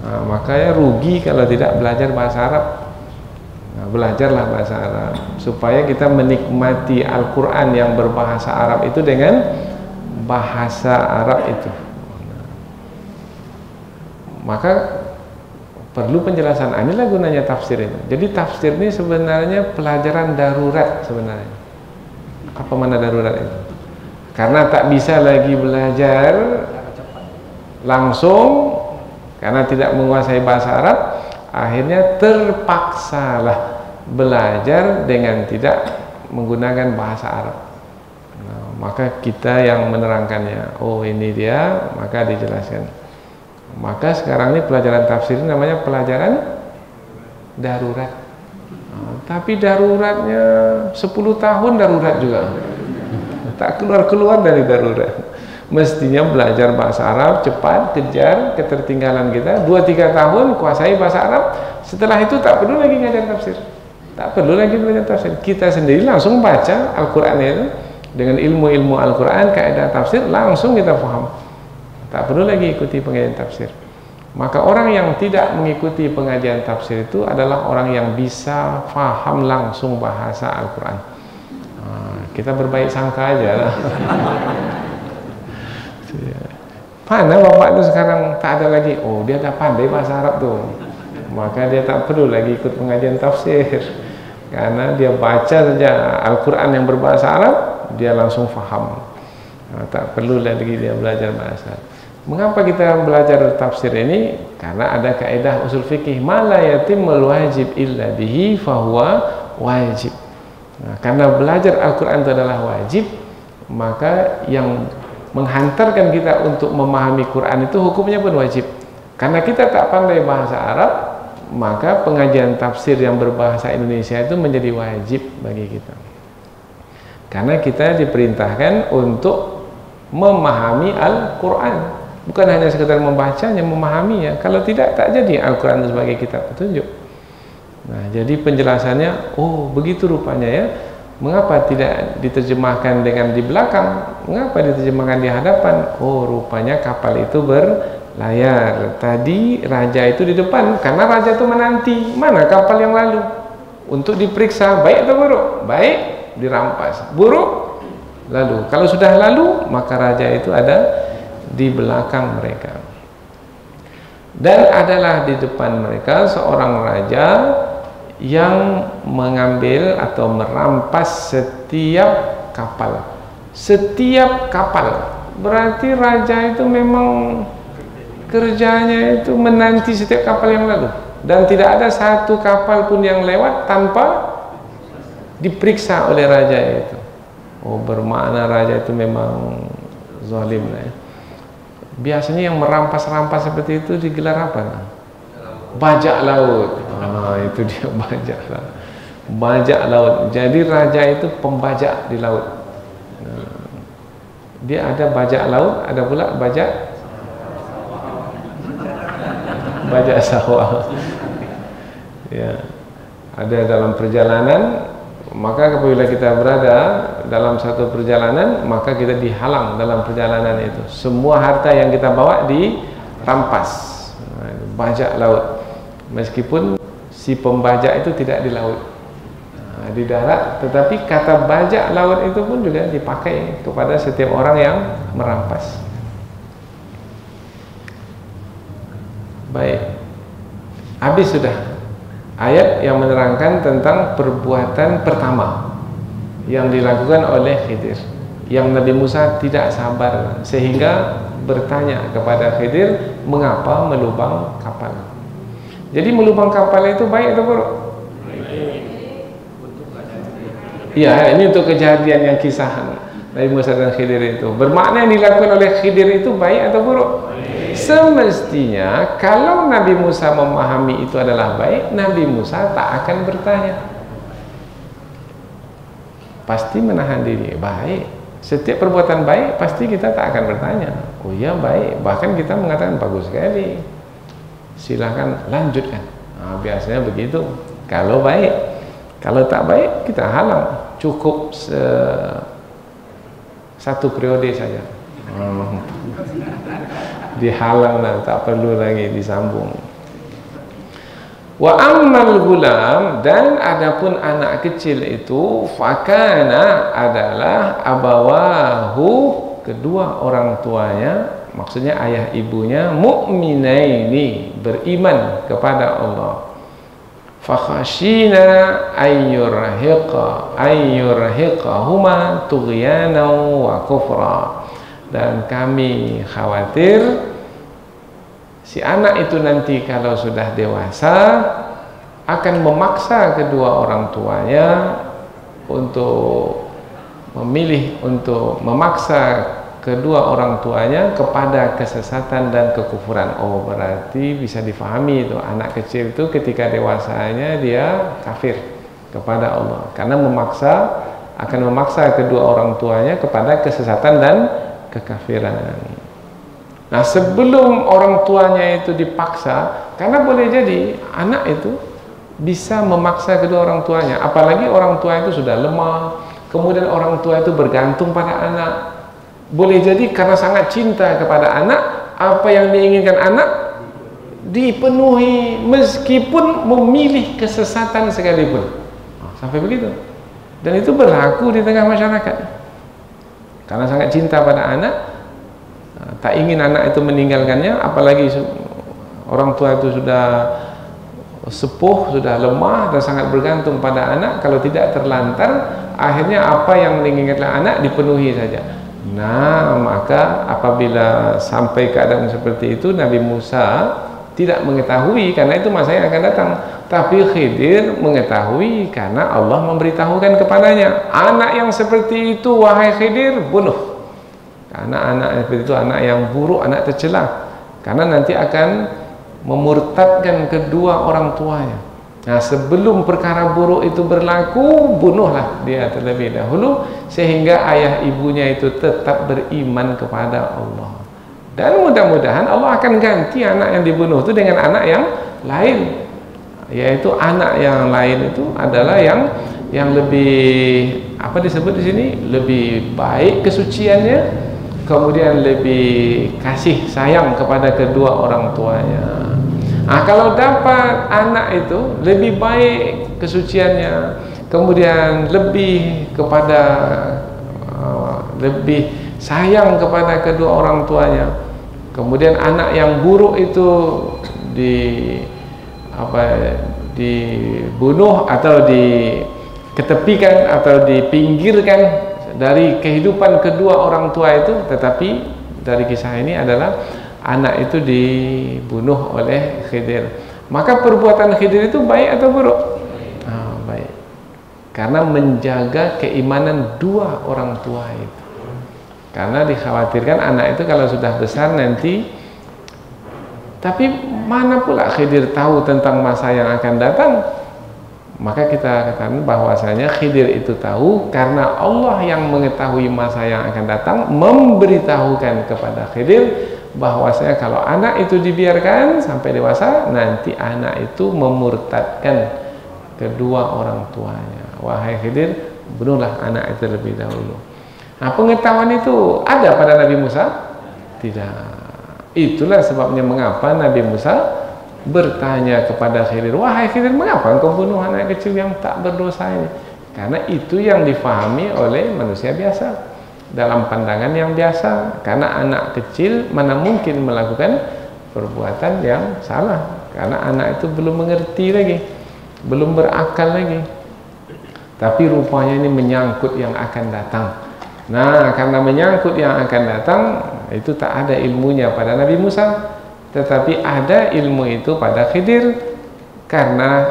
Makanya rugi kalau tidak belajar bahasa Arab. Belajarlah bahasa Arab supaya kita menikmati Al-Quran yang berbahasa Arab itu dengan bahasa Arab itu. Maka perlu penjelasan. Inilah gunanya tafsir itu. Jadi tafsir ini sebenarnya pelajaran darurat sebenarnya. Apa mana darurat itu? Karena tak bisa lagi belajar langsung karena tidak menguasai bahasa Arab, akhirnya terpaksalah belajar dengan tidak menggunakan bahasa Arab. Maka kita yang menerangkannya, oh ini dia, maka dijelaskan. Maka sekarang ini pelajaran tafsir namanya pelajaran darurat. Tapi daruratnya 10 tahun darurat juga. Tak keluar-keluar dari darurat. Mestinya belajar bahasa Arab cepat, kejar ketertinggalan kita. 2-3 tahun kuasai bahasa Arab. Setelah itu tak perlu lagi ngajar tafsir. Tak perlu lagi belajar tafsir. Kita sendiri langsung baca Al-Quran itu dengan ilmu-ilmu Al-Quran, kaidah tafsir, langsung kita paham. Tak perlu lagi ikuti pengajian tafsir. Maka orang yang tidak mengikuti pengajian tafsir itu adalah orang yang bisa faham langsung bahasa Al-Quran. Kita berbaik sangka aja lah. Mana bapak itu sekarang tak ada lagi, oh dia dah pandai bahasa Arab tuh, maka dia tak perlu lagi ikut pengajian tafsir karena dia baca saja Al-Quran yang berbahasa Arab, dia langsung faham. Tak perlu lagi dia belajar bahasa. Mengapa kita belajar tafsir ini? Karena ada kaidah usul fikih, ma la yatimul wajib illa bihi fahuwa wajib. Karena belajar Al-Quran itu adalah wajib, maka yang menghantarkan kita untuk memahami Quran itu hukumnya pun wajib. Karena kita tak pandai bahasa Arab, maka pengajian tafsir yang berbahasa Indonesia itu menjadi wajib bagi kita. Karena kita diperintahkan untuk memahami Al-Quran, bukan hanya sekedar membacanya, memahaminya. Kalau tidak, tak jadi Al-Quran sebagai kitab petunjuk. Nah, jadi penjelasannya, oh begitu rupanya ya. Mengapa tidak diterjemahkan dengan di belakang? Mengapa diterjemahkan di hadapan? Oh rupanya kapal itu berlayar. Tadi raja itu di depan, karena raja itu menanti mana kapal yang lalu untuk diperiksa baik atau buruk. Baik, dirampas. Buruk, lalu. Kalau sudah lalu, maka raja itu ada di belakang mereka. Dan adalah di depan mereka seorang raja yang mengambil atau merampas setiap kapal. Setiap kapal. Berarti raja itu memang kerjanya itu menanti setiap kapal yang lalu. Dan tidak ada satu kapal pun yang lewat tanpa diperiksa oleh raja itu. Oh bermakna raja itu memang zalim lah ya. Biasanya yang merampas-rampas seperti itu digelar apa? Bajak laut. Itu dia bajak laut. Bajak laut. Jadi raja itu pembajak di laut. Dia ada bajak laut, ada pula bajak sawah. Ya, ada dalam perjalanan. Maka apabila kita berada dalam satu perjalanan, maka kita dihalang dalam perjalanan itu. Semua harta yang kita bawa dirampas. Bajak laut. Meskipun si pembajak itu tidak di laut, di darat, tetapi kata bajak laut itu pun juga dipakai kepada setiap orang yang merampas. Baik, habis sudah ayat yang menerangkan tentang perbuatan pertama yang dilakukan oleh Khidir, yang Nabi Musa tidak sabar sehingga bertanya kepada Khidir mengapa melubang kapal. Jadi melubang kapal itu baik atau buruk? Iya, ini untuk kejadian yang kisah Nabi Musa dan Khidir itu. Bermakna yang dilakukan oleh Khidir itu baik atau buruk? Semestinya kalau Nabi Musa memahami itu adalah baik, Nabi Musa tak akan bertanya. Pasti menahan diri. Baik. Setiap perbuatan baik pasti kita tak akan bertanya. Oh iya baik. Bahkan kita mengatakan bagus sekali. Silahkan lanjutkan. Nah, biasanya begitu. Kalau baik. Kalau tak baik kita halang. Cukup satu periode saja. Dihalang dan tak perlu lagi disambung. Wa ammal gulam, dan adapun anak kecil itu fakana adalah abawahu, kedua orang tuanya, maksudnya ayah ibunya, mu'minaini, beriman kepada Allah. Fakhashina ayyurhiqahuma tughyanan wa kufra, dan kami khawatir si anak itu nanti kalau sudah dewasa akan memaksa kedua orang tuanya untuk memilih, untuk memaksa kedua orang tuanya kepada kesesatan dan kekufuran. Oh, berarti bisa difahami itu anak kecil itu ketika dewasanya dia kafir kepada Allah karena akan memaksa kedua orang tuanya kepada kesesatan dan kekafiran. Nah, sebelum orang tuanya itu dipaksa, karena boleh jadi anak itu bisa memaksa kedua orang tuanya, apalagi orang tua itu sudah lemah, kemudian orang tua itu bergantung pada anak. Boleh jadi karena sangat cinta kepada anak, apa yang diinginkan anak dipenuhi meskipun memilih kesesatan sekalipun. Sampai begitu. Dan itu berlaku di tengah masyarakat. Karena sangat cinta pada anak, tak ingin anak itu meninggalkannya, apalagi orang tua itu sudah sepuh, sudah lemah dan sangat bergantung pada anak. Kalau tidak terlantar, akhirnya apa yang diinginkan anak dipenuhi saja. Nah, maka apabila sampai keadaan seperti itu, Nabi Musa tidak mengetahui karena itu masa yang akan datang, tapi Khidir mengetahui karena Allah memberitahukan kepadanya, anak yang seperti itu wahai Khidir bunuh, karena anak seperti itu anak yang buruk, anak tercela, karena nanti akan memurtadkan kedua orang tuanya. Nah, sebelum perkara buruk itu berlaku, bunuhlah dia terlebih dahulu sehingga ayah ibunya itu tetap beriman kepada Allah. Dan mudah-mudahan Allah akan ganti anak yang dibunuh itu dengan anak yang lain, yaitu anak yang lain itu adalah yang lebih, apa disebut di sini, lebih baik kesuciannya, kemudian lebih kasih sayang kepada kedua orang tuanya. Nah, kalau dapat anak itu lebih baik kesuciannya, kemudian lebih kepada lebih sayang kepada kedua orang tuanya, kemudian anak yang buruk itu dibunuh atau diketepikan atau dipinggirkan dari kehidupan kedua orang tua itu, tetapi dari kisah ini adalah anak itu dibunuh oleh Khidir. Maka perbuatan Khidir itu baik atau buruk? Baik. Karena menjaga keimanan dua orang tua itu. Karena dikhawatirkan anak itu kalau sudah besar nanti, tapi mana pula Khidir tahu tentang masa yang akan datang? Maka kita katakan bahwasanya Khidir itu tahu karena Allah yang mengetahui masa yang akan datang memberitahukan kepada Khidir bahwasanya kalau anak itu dibiarkan sampai dewasa, nanti anak itu memurtadkan kedua orang tuanya. Wahai Khidir, bunuhlah anak itu lebih dahulu. Nah, pengetahuan itu ada pada Nabi Musa? Tidak. Itulah sebabnya mengapa Nabi Musa bertanya kepada Khidir, wahai Khidir, mengapa engkau bunuh anak kecil yang tak berdosa ini? Karena itu yang difahami oleh manusia biasa, dalam pandangan yang biasa. Karena anak kecil mana mungkin melakukan perbuatan yang salah, karena anak itu belum mengerti lagi, belum berakal lagi. Tapi rupanya ini menyangkut yang akan datang. Nah, karena menyangkut yang akan datang, itu tak ada ilmunya pada Nabi Musa, tetapi ada ilmu itu pada Khidir karena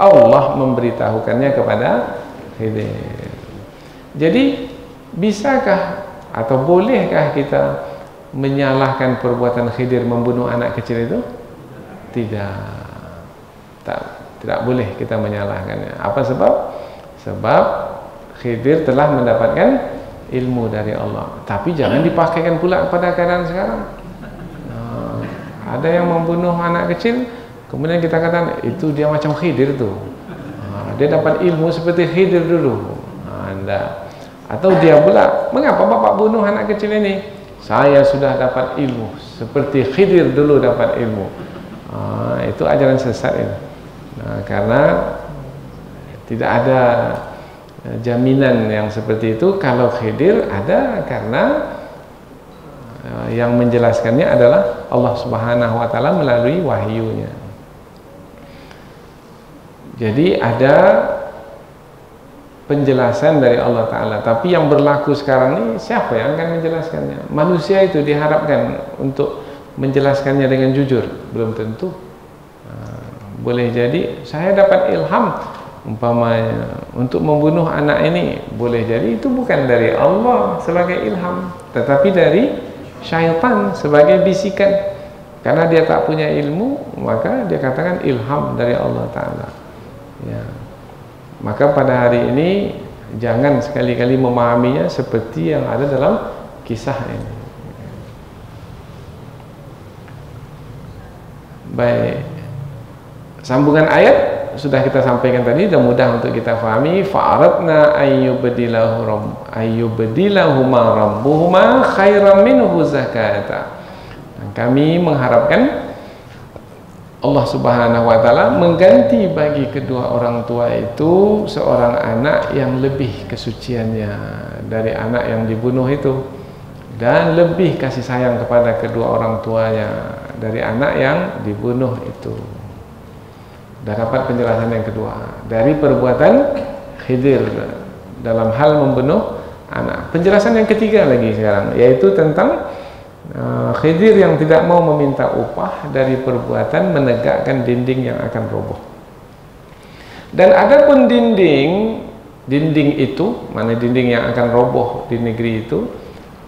Allah memberitahukannya kepada Khidir. Jadi bisakah atau bolehkah kita menyalahkan perbuatan Khidir membunuh anak kecil itu? Tidak boleh kita menyalahkannya. Apa sebab? Sebab Khidir telah mendapatkan ilmu dari Allah. Tapi jangan dipakaikan pula pada keadaan sekarang. Ada yang membunuh anak kecil, kemudian kita katakan itu dia macam Khidir tuh. Dia dapat ilmu seperti Khidir dulu. Anda. Atau dia pula, mengapa bapak bunuh anak kecil ini? Saya sudah dapat ilmu seperti Khidir dulu dapat ilmu. Itu ajaran sesat itu. Karena tidak ada jaminan yang seperti itu. Kalau Khidir ada, karena yang menjelaskannya adalah Allah Subhanahu wa Ta'ala melalui wahyunya. Jadi ada penjelasan dari Allah Ta'ala, tapi yang berlaku sekarang ini siapa yang akan menjelaskannya? Manusia itu diharapkan untuk menjelaskannya dengan jujur? Belum tentu. Boleh jadi saya dapat ilham umpamanya untuk membunuh anak ini, boleh jadi itu bukan dari Allah sebagai ilham, tetapi dari syaitan sebagai bisikan. Karena dia tak punya ilmu, maka dia katakan ilham dari Allah Ta'ala. Ya. Maka pada hari ini jangan sekali-kali memahaminya seperti yang ada dalam kisah ini. Baik, sambungan ayat sudah kita sampaikan tadi, dan mudah untuk kita fahami. Fa'aradna ayyubdilahuma rabbuhuma khairan minhu zakata. Kami mengharapkan Allah Subhanahu wa Ta'ala mengganti bagi kedua orang tua itu seorang anak yang lebih kesuciannya dari anak yang dibunuh itu, dan lebih kasih sayang kepada kedua orang tuanya dari anak yang dibunuh itu. Dan dapat penjelasan yang kedua dari perbuatan Khidir dalam hal membunuh anak. Penjelasan yang ketiga lagi sekarang, yaitu tentang Khidir yang tidak mau meminta upah dari perbuatan menegakkan dinding yang akan roboh. Dan adapun dinding itu, mana dinding yang akan roboh di negeri itu,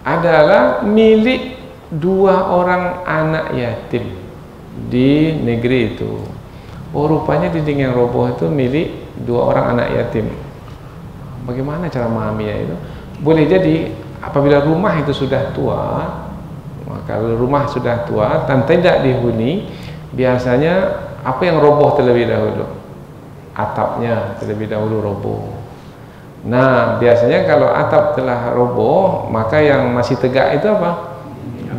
adalah milik dua orang anak yatim di negeri itu. Oh, rupanya dinding yang roboh itu milik dua orang anak yatim. Bagaimana cara memahaminya itu? Boleh jadi apabila rumah itu sudah tua, kalau rumah sudah tua dan tidak dihuni, biasanya apa yang roboh terlebih dahulu? Atapnya terlebih dahulu roboh. Nah, biasanya kalau atap telah roboh, maka yang masih tegak itu apa?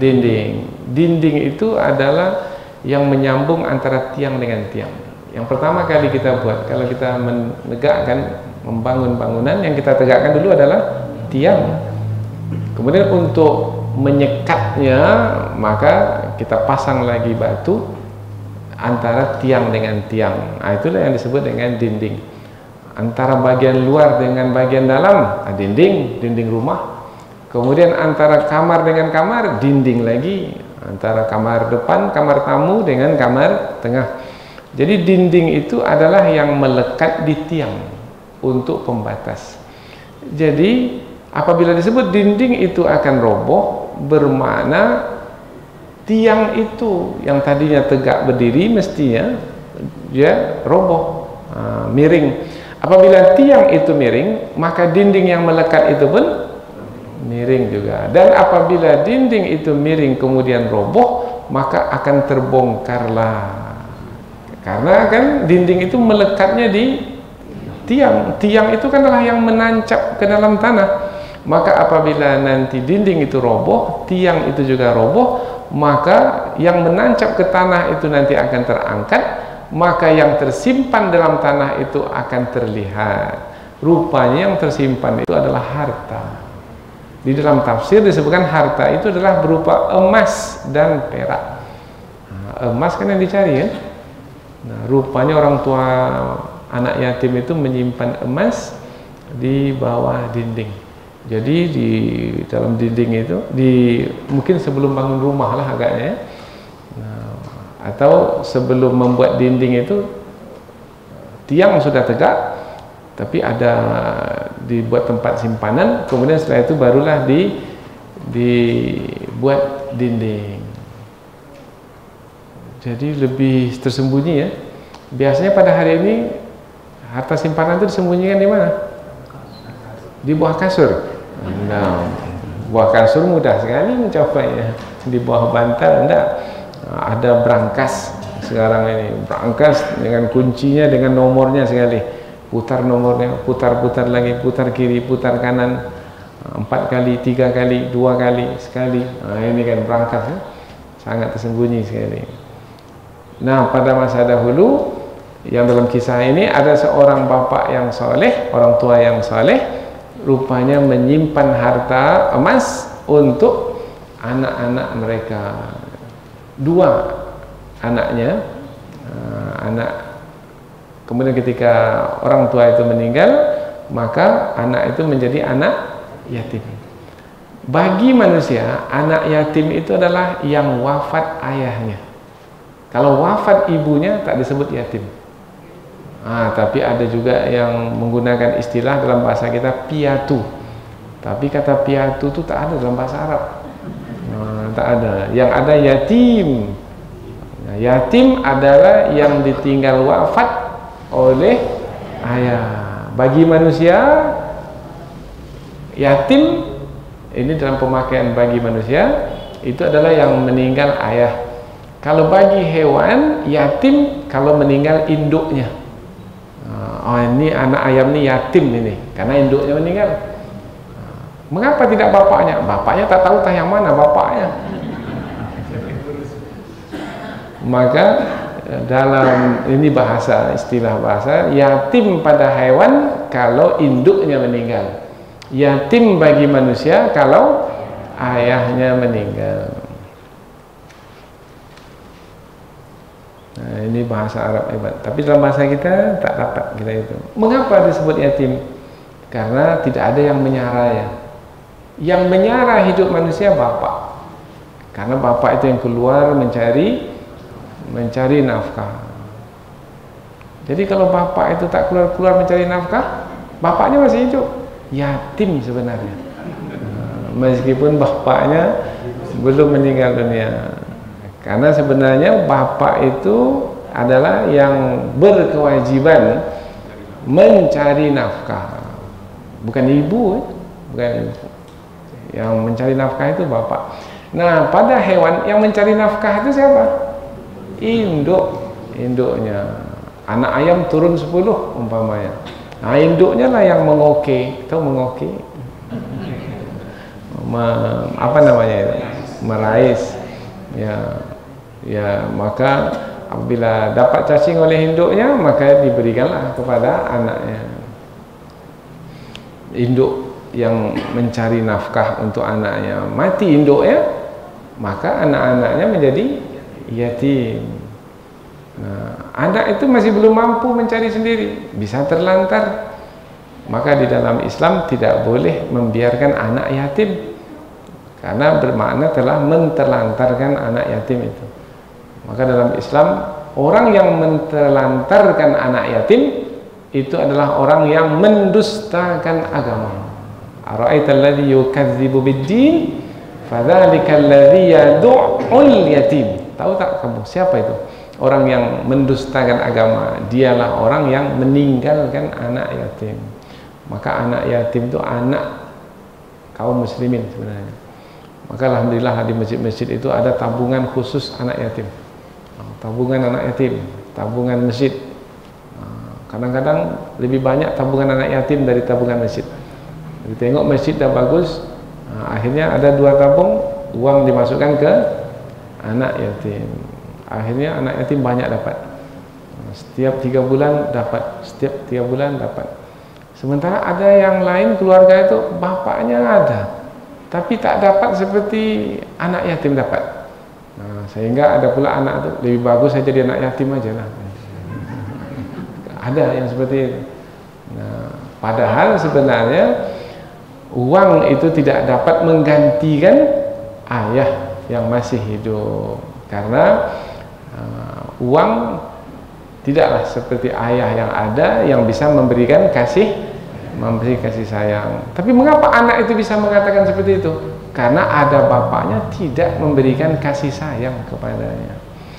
Dinding. Dinding itu adalah yang menyambung antara tiang dengan tiang. Yang pertama kali kita buat, kalau kita menegakkan, membangun bangunan, yang kita tegakkan dulu adalah tiang. Kemudian untuk menyekatnya, maka kita pasang lagi batu antara tiang dengan tiang. Nah, itulah yang disebut dengan dinding. Antara bagian luar dengan bagian dalam, dinding rumah. Kemudian antara kamar dengan kamar, dinding lagi. Antara kamar depan, kamar tamu dengan kamar tengah. Jadi dinding itu adalah yang melekat di tiang untuk pembatas. Jadi apabila disebut dinding itu akan roboh, bermakna tiang itu yang tadinya tegak berdiri mestinya dia roboh. miring. Apabila tiang itu miring, maka dinding yang melekat itu pun miring juga. Dan apabila dinding itu miring kemudian roboh, maka akan terbongkarlah. Karena kan dinding itu melekatnya di tiang. Tiang itu kan adalah yang menancap ke dalam tanah. Maka apabila nanti dinding itu roboh, tiang itu juga roboh, maka yang menancap ke tanah itu nanti akan terangkat, maka yang tersimpan dalam tanah itu akan terlihat. Rupanya yang tersimpan itu adalah harta. Di dalam tafsir disebutkan harta itu adalah berupa emas dan perak. Emas kan yang dicari kan. Nah, rupanya orang tua anak yatim itu menyimpan emas di bawah dinding. Jadi di dalam dinding itu, mungkin sebelum bangun rumah lah agaknya ya. Nah, atau sebelum membuat dinding itu tiang sudah tegak, tapi ada dibuat tempat simpanan, kemudian setelah itu barulah dibuat dinding. Jadi lebih tersembunyi ya. Biasanya pada hari ini harta simpanan itu disembunyikan di mana? Di bawah kasur. Nah, bawah kasur mudah sekali mencapainya. Di bawah bantal enggak. Ada brankas sekarang ini, brankas dengan kuncinya, dengan nomornya sekali. Putar nomornya, putar-putar lagi, putar kiri, putar kanan, 4 kali, 3 kali, 2 kali, sekali. Nah, ini kan brankas ya? Sangat tersembunyi sekali. Nah, pada masa dahulu yang dalam kisah ini ada seorang bapak yang soleh, orang tua yang soleh, rupanya menyimpan harta emas untuk anak-anak mereka. 2 anaknya, kemudian ketika orang tua itu meninggal, maka anak itu menjadi anak yatim. Bagi manusia, anak yatim itu adalah yang wafat ayahnya. Kalau wafat ibunya tak disebut yatim. Tapi ada juga yang menggunakan istilah dalam bahasa kita piatu. Tapi kata piatu itu tak ada dalam bahasa Arab. Tak ada. Yang ada yatim. Nah, yatim adalah yang ditinggal wafat oleh ayah. Bagi manusia, yatim ini dalam pemakaian bagi manusia itu adalah yang meninggal ayah. Kalau bagi hewan, yatim kalau meninggal induknya. Ini anak ayam ini yatim ini karena induknya meninggal. Mengapa tidak bapaknya? Bapaknya tak tahu yang mana bapaknya. Maka dalam ini bahasa, istilah bahasa, yatim pada hewan kalau induknya meninggal, yatim bagi manusia kalau ayahnya meninggal. Nah, ini bahasa Arab hebat. Tapi dalam bahasa kita tak dapat kita itu. Mengapa disebut yatim? Karena tidak ada yang menyaranya. Yang menyara hidup manusia bapak. Karena bapak itu yang keluar mencari nafkah. Jadi kalau bapak itu tak keluar mencari nafkah, bapaknya masih hidup, yatim sebenarnya. Meskipun bapaknya belum meninggal dunia. Karena sebenarnya bapak itu adalah yang berkewajiban mencari nafkah, bukan ibu, bukan ibu. Yang mencari nafkah itu bapak. Nah, pada hewan yang mencari nafkah itu siapa? Induknya. Anak ayam turun 10 umpamanya. Nah, induknya lah yang mengoke. Tahu mengoke? Apa namanya itu? Merais. Ya, maka apabila dapat cacing oleh induknya, maka diberikanlah kepada anaknya. Induk yang mencari nafkah untuk anaknya mati induknya, maka anak-anaknya menjadi yatim. Nah, anak itu masih belum mampu mencari sendiri, bisa terlantar. Maka di dalam Islam tidak boleh membiarkan anak yatim, karena bermakna telah menterlantarkan anak yatim itu. Maka dalam Islam, orang yang menterlantarkan anak yatim itu adalah orang yang mendustakan agama. Ara'aital ladzi yukadzibu bid-din fadzalika alladzi yad'ul yatim. Tahu tak kamu siapa itu? orang yang mendustakan agama, dialah orang yang meninggalkan anak yatim. Maka anak yatim itu anak kaum muslimin sebenarnya. Maka alhamdulillah di masjid-masjid itu ada tabungan khusus anak yatim. Tabungan anak yatim, tabungan masjid. Kadang-kadang lebih banyak tabungan anak yatim dari tabungan masjid. Jadi tengok masjid dah bagus, akhirnya ada 2 tabung, uang dimasukkan ke anak yatim. Akhirnya anak yatim banyak dapat. Setiap 3 bulan dapat, setiap 3 bulan dapat. Sementara ada yang lain keluarga itu bapaknya ada, tapi tak dapat seperti anak yatim dapat. Sehingga ada pula anak itu lebih bagus saya jadi anak yatim aja lah. Ada yang seperti itu. Padahal sebenarnya uang itu tidak dapat menggantikan ayah yang masih hidup, karena uang tidaklah seperti ayah yang ada yang bisa memberi kasih sayang. Tapi mengapa anak itu bisa mengatakan seperti itu? Karena ada bapaknya tidak memberikan kasih sayang kepadanya.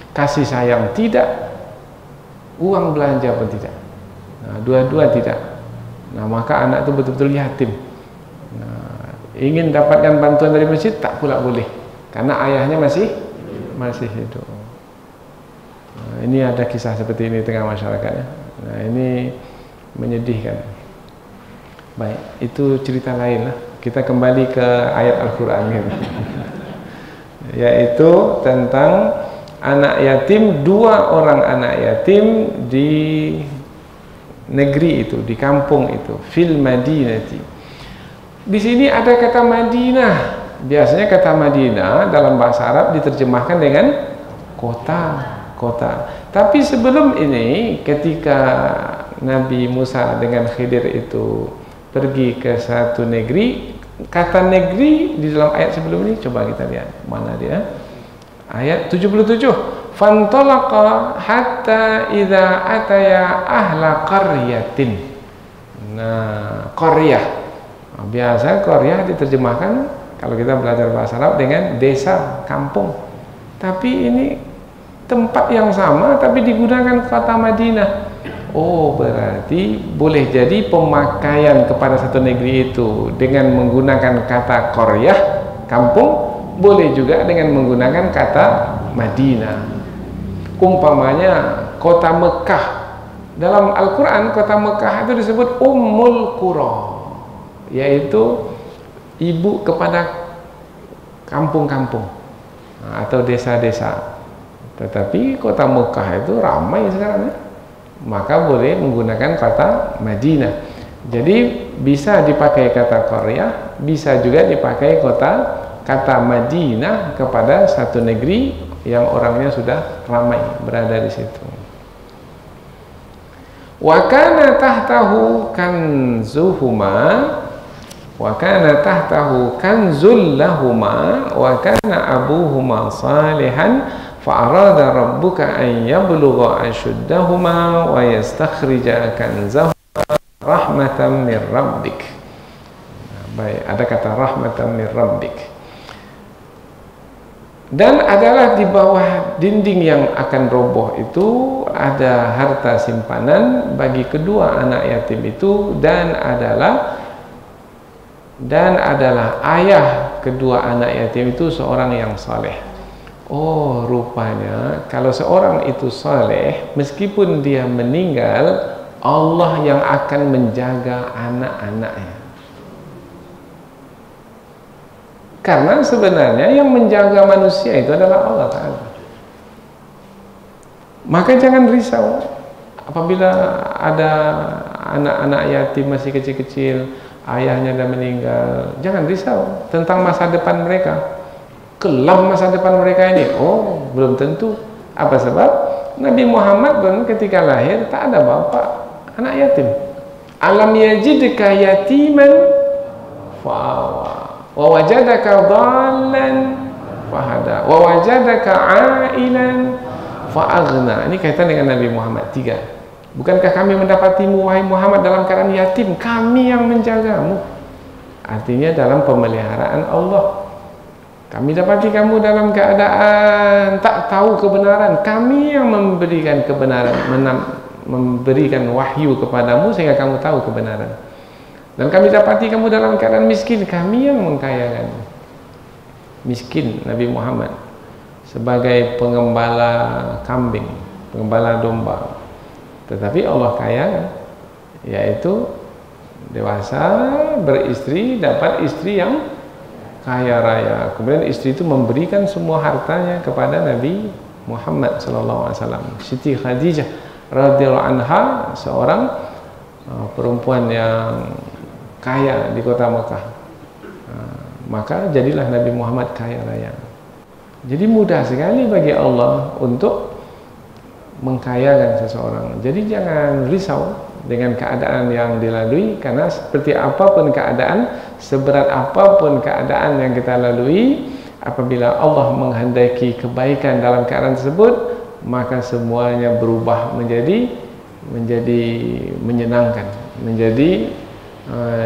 Kasih sayang tidak, uang belanja pun tidak. Dua-dua tidak. Maka anak itu betul-betul yatim. Ingin dapatkan bantuan dari masjid tak pula boleh, karena ayahnya masih hidup. Ini ada kisah seperti ini di tengah masyarakat ya. Ini menyedihkan. Baik, itu cerita lain lah. Kita kembali ke ayat Al-Quran ini. Yaitu tentang anak yatim, 2 orang anak yatim di negeri itu, di kampung itu, fil Madinati. Di sini ada kata Madinah. Biasanya kata Madinah dalam bahasa Arab diterjemahkan dengan kota. Tapi sebelum ini, ketika Nabi Musa dengan Khidir itu pergi ke satu negeri, kata negeri di dalam ayat sebelum ini, coba kita lihat mana dia. Ayat 77. Fantalaqa hatta idza ataya ahla qaryatin. Qaryah. Biasa qaryah diterjemahkan kalau kita belajar bahasa Arab dengan desa, kampung. Tapi ini tempat yang sama tapi digunakan kata Madinah. Oh, berarti boleh jadi pemakaian kepada satu negeri itu dengan menggunakan kata qaryah, kampung, boleh juga dengan menggunakan kata Madinah. Umpamanya kota Mekah. Dalam Al-Quran kota Mekah itu disebut Ummul Qura, yaitu ibu kepada kampung-kampung atau desa-desa. Tetapi kota Mekah itu ramai sekarang ya, maka boleh menggunakan kata Madinah. Jadi bisa dipakai kata qaryah, bisa juga dipakai kata Madinah kepada satu negeri yang orangnya sudah ramai berada di situ. Wa kana tahtahu kanzuhuma, wa kana tahtahu kanzul lahuma, wa kana abuhuma salihan fa'arada rabbuka an yablugha ashuddahuma wa yastakhrija kanzahuma rahmatan min rabbik. Baik, ada kata rahmatan min rabbik. Dan adalah di bawah dinding yang akan roboh itu ada harta simpanan bagi kedua anak yatim itu, dan adalah ayah kedua anak yatim itu seorang yang saleh. Oh, rupanya kalau seorang itu saleh, meskipun dia meninggal, Allah yang akan menjaga anak-anaknya. Karena sebenarnya yang menjaga manusia itu adalah Allah Ta'ala. Maka jangan risau apabila ada anak-anak yatim masih kecil-kecil, ayahnya sudah meninggal. Jangan risau tentang masa depan mereka. Kelam masa depan mereka ini. Oh, belum tentu. Apa sebab? Nabi Muhammad pun ketika lahir tak ada bapak, anak yatim. Alam yajidka yatiman fa'awa, wa wajadaka dhallan fahada, wa wajadaka ailan fa'aghna. Ini kaitan dengan Nabi Muhammad 3. Bukankah kami mendapatimu wahai Muhammad dalam keadaan yatim? Kami yang menjagamu. Artinya dalam pemeliharaan Allah. Kami dapati kamu dalam keadaan tak tahu kebenaran. Kami yang memberikan kebenaran, memberikan wahyu kepadamu sehingga kamu tahu kebenaran. Dan kami dapati kamu dalam keadaan miskin. Kami yang mengkayakan. Miskin Nabi Muhammad sebagai pengembala kambing, pengembala domba. Tetapi Allah kaya, yaitu dewasa, beristri, dapat istri yang kaya raya. Kemudian istri itu memberikan semua hartanya kepada Nabi Muhammad SAW. Siti Khadijah radhiyallahu anha, seorang perempuan yang kaya di kota Mekah. Maka jadilah Nabi Muhammad kaya raya. Jadi mudah sekali bagi Allah untuk mengkayakan seseorang. Jadi jangan risau dengan keadaan yang dilalui, karena seperti apapun keadaan, seberat apapun keadaan yang kita lalui, apabila Allah menghendaki kebaikan dalam keadaan tersebut, maka semuanya berubah menjadi menyenangkan, menjadi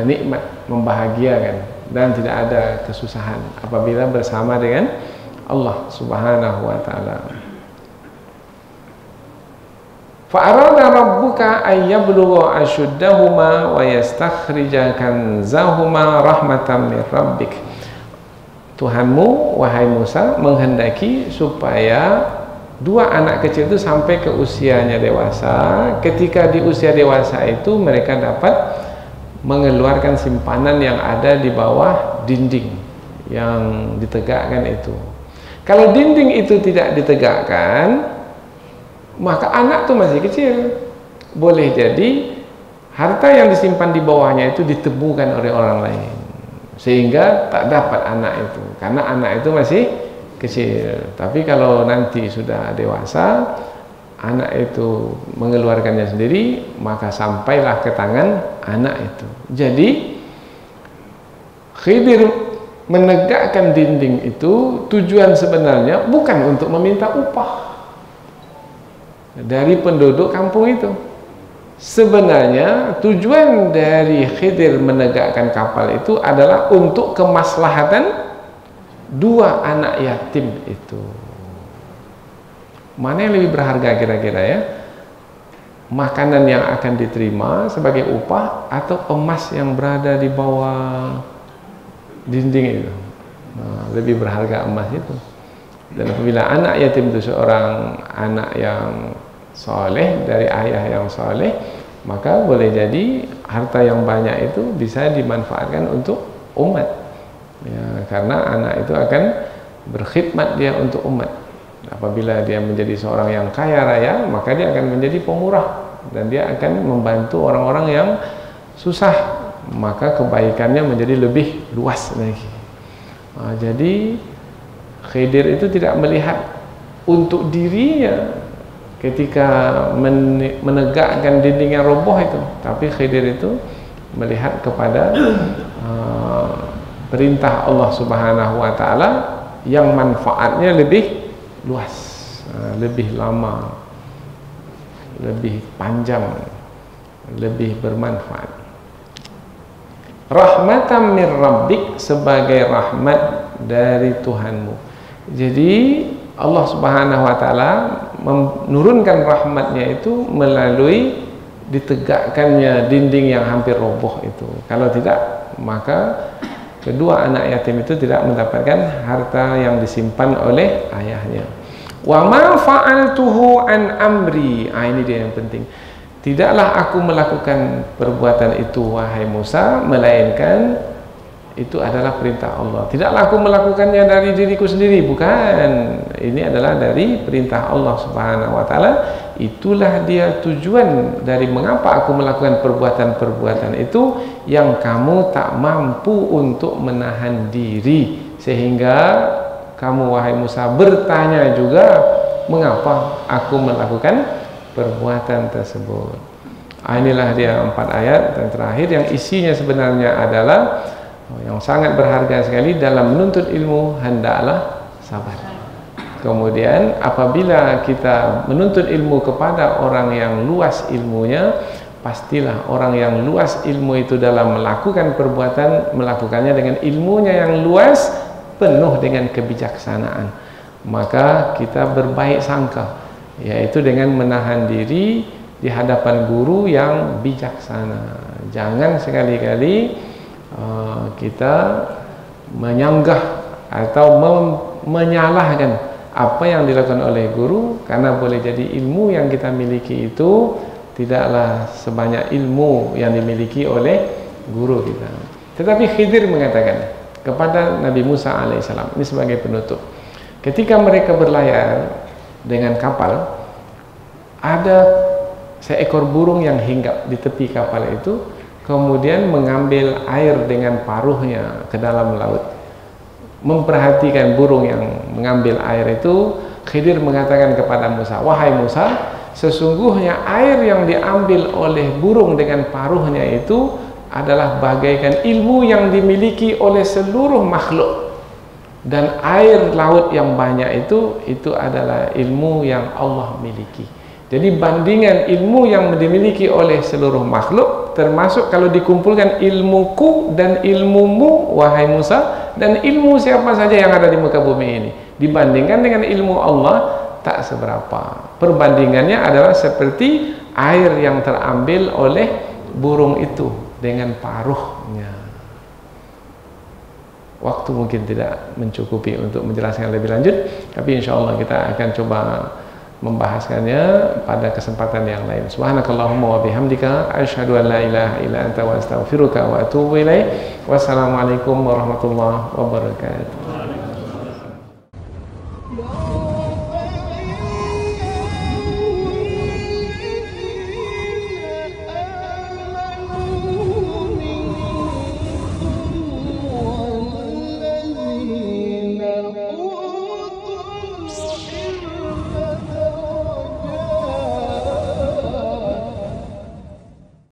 nikmat, membahagiakan, dan tidak ada kesusahan apabila bersama dengan Allah Subhanahu wa taala. Fa'arada rabbuka ayyablugha ashuddahuma wa yastakhrija kanzahuma rahmatan min rabbik. Tuhanmu, wahai Musa, menghendaki supaya dua anak kecil itu sampai ke usianya dewasa. Ketika di usia dewasa itu mereka dapat mengeluarkan simpanan yang ada di bawah dinding yang ditegakkan itu. Kalau dinding itu tidak ditegakkan, maka anak itu masih kecil. Boleh jadi harta yang disimpan di bawahnya itu ditemukan oleh orang lain, sehingga tak dapat anak itu, karena anak itu masih kecil. Tapi kalau nanti sudah dewasa, anak itu mengeluarkannya sendiri, maka sampailah ke tangan anak itu. Jadi Khidir menegakkan dinding itu tujuan sebenarnya bukan untuk meminta upah dari penduduk kampung itu. Sebenarnya tujuan dari Khidir menegakkan kapal itu adalah untuk kemaslahatan dua anak yatim itu. Mana yang lebih berharga kira-kira ya? Makanan yang akan diterima sebagai upah atau emas yang berada di bawah dinding itu? Nah, lebih berharga emas itu. Dan apabila anak yatim itu seorang anak yang soleh dari ayah yang soleh, maka boleh jadi harta yang banyak itu bisa dimanfaatkan untuk umat ya, karena anak itu akan berkhidmat dia untuk umat. Apabila dia menjadi seorang yang kaya raya, maka dia akan menjadi pemurah dan dia akan membantu orang-orang yang susah, maka kebaikannya menjadi lebih luas lagi. Jadi Khidir itu tidak melihat untuk dirinya ketika menegakkan dinding yang roboh itu, tapi Khidir itu melihat kepada perintah Allah Subhanahu wa taala yang manfaatnya lebih luas, lebih lama, lebih panjang, lebih bermanfaat. Rahmatan min rabbik, sebagai rahmat dari Tuhanmu. Jadi Allah Subhanahu wa taala menurunkan rahmatnya itu melalui ditegakkannya dinding yang hampir roboh itu. Kalau tidak, maka kedua anak yatim itu tidak mendapatkan harta yang disimpan oleh ayahnya. Wa ma fa'altuhu an amri. Ini dia yang penting. Tidaklah aku melakukan perbuatan itu wahai Musa, melainkan itu adalah perintah Allah. Tidaklah aku melakukannya dari diriku sendiri, bukan. Ini adalah dari perintah Allah Subhanahu wa taala. Itulah dia tujuan dari mengapa aku melakukan perbuatan-perbuatan itu yang kamu tak mampu untuk menahan diri, sehingga kamu wahai Musa bertanya juga mengapa aku melakukan perbuatan tersebut. Inilah dia 4 ayat yang terakhir yang isinya sebenarnya adalah yang sangat berharga sekali. Dalam menuntut ilmu hendaklah sabar. Kemudian apabila kita menuntut ilmu kepada orang yang luas ilmunya, pastilah orang yang luas ilmu itu dalam melakukan perbuatan, melakukannya dengan ilmunya yang luas, penuh dengan kebijaksanaan, maka kita berbaik sangka, yaitu dengan menahan diri di hadapan guru yang bijaksana. Jangan sekali-kali kita menyanggah atau menyalahkan apa yang dilakukan oleh guru, karena boleh jadi ilmu yang kita miliki itu tidaklah sebanyak ilmu yang dimiliki oleh guru kita. Tetapi Khidir mengatakan kepada Nabi Musa alaihissalam, ini sebagai penutup, ketika mereka berlayar dengan kapal, ada seekor burung yang hinggap di tepi kapal itu, kemudian mengambil air dengan paruhnya ke dalam laut. Memperhatikan burung yang mengambil air itu, Khidir mengatakan kepada Musa, wahai Musa, sesungguhnya air yang diambil oleh burung dengan paruhnya itu adalah bagaikan ilmu yang dimiliki oleh seluruh makhluk, dan air laut yang banyak itu adalah ilmu yang Allah miliki. Jadi bandingan ilmu yang dimiliki oleh seluruh makhluk, termasuk kalau dikumpulkan ilmuku dan ilmumu wahai Musa, dan ilmu siapa saja yang ada di muka bumi ini, dibandingkan dengan ilmu Allah, tak seberapa. Perbandingannya adalah seperti air yang terambil oleh burung itu dengan paruhnya. Waktu mungkin tidak mencukupi untuk menjelaskan lebih lanjut, tapi insya Allah kita akan coba membahaskannya pada kesempatan yang lain. Subhanakallahumma wa bihamdika asyhadu an la ilaha illa anta wa astaghfiruka wa atubu ilaik. Wassalamualaikum warahmatullahi wabarakatuh.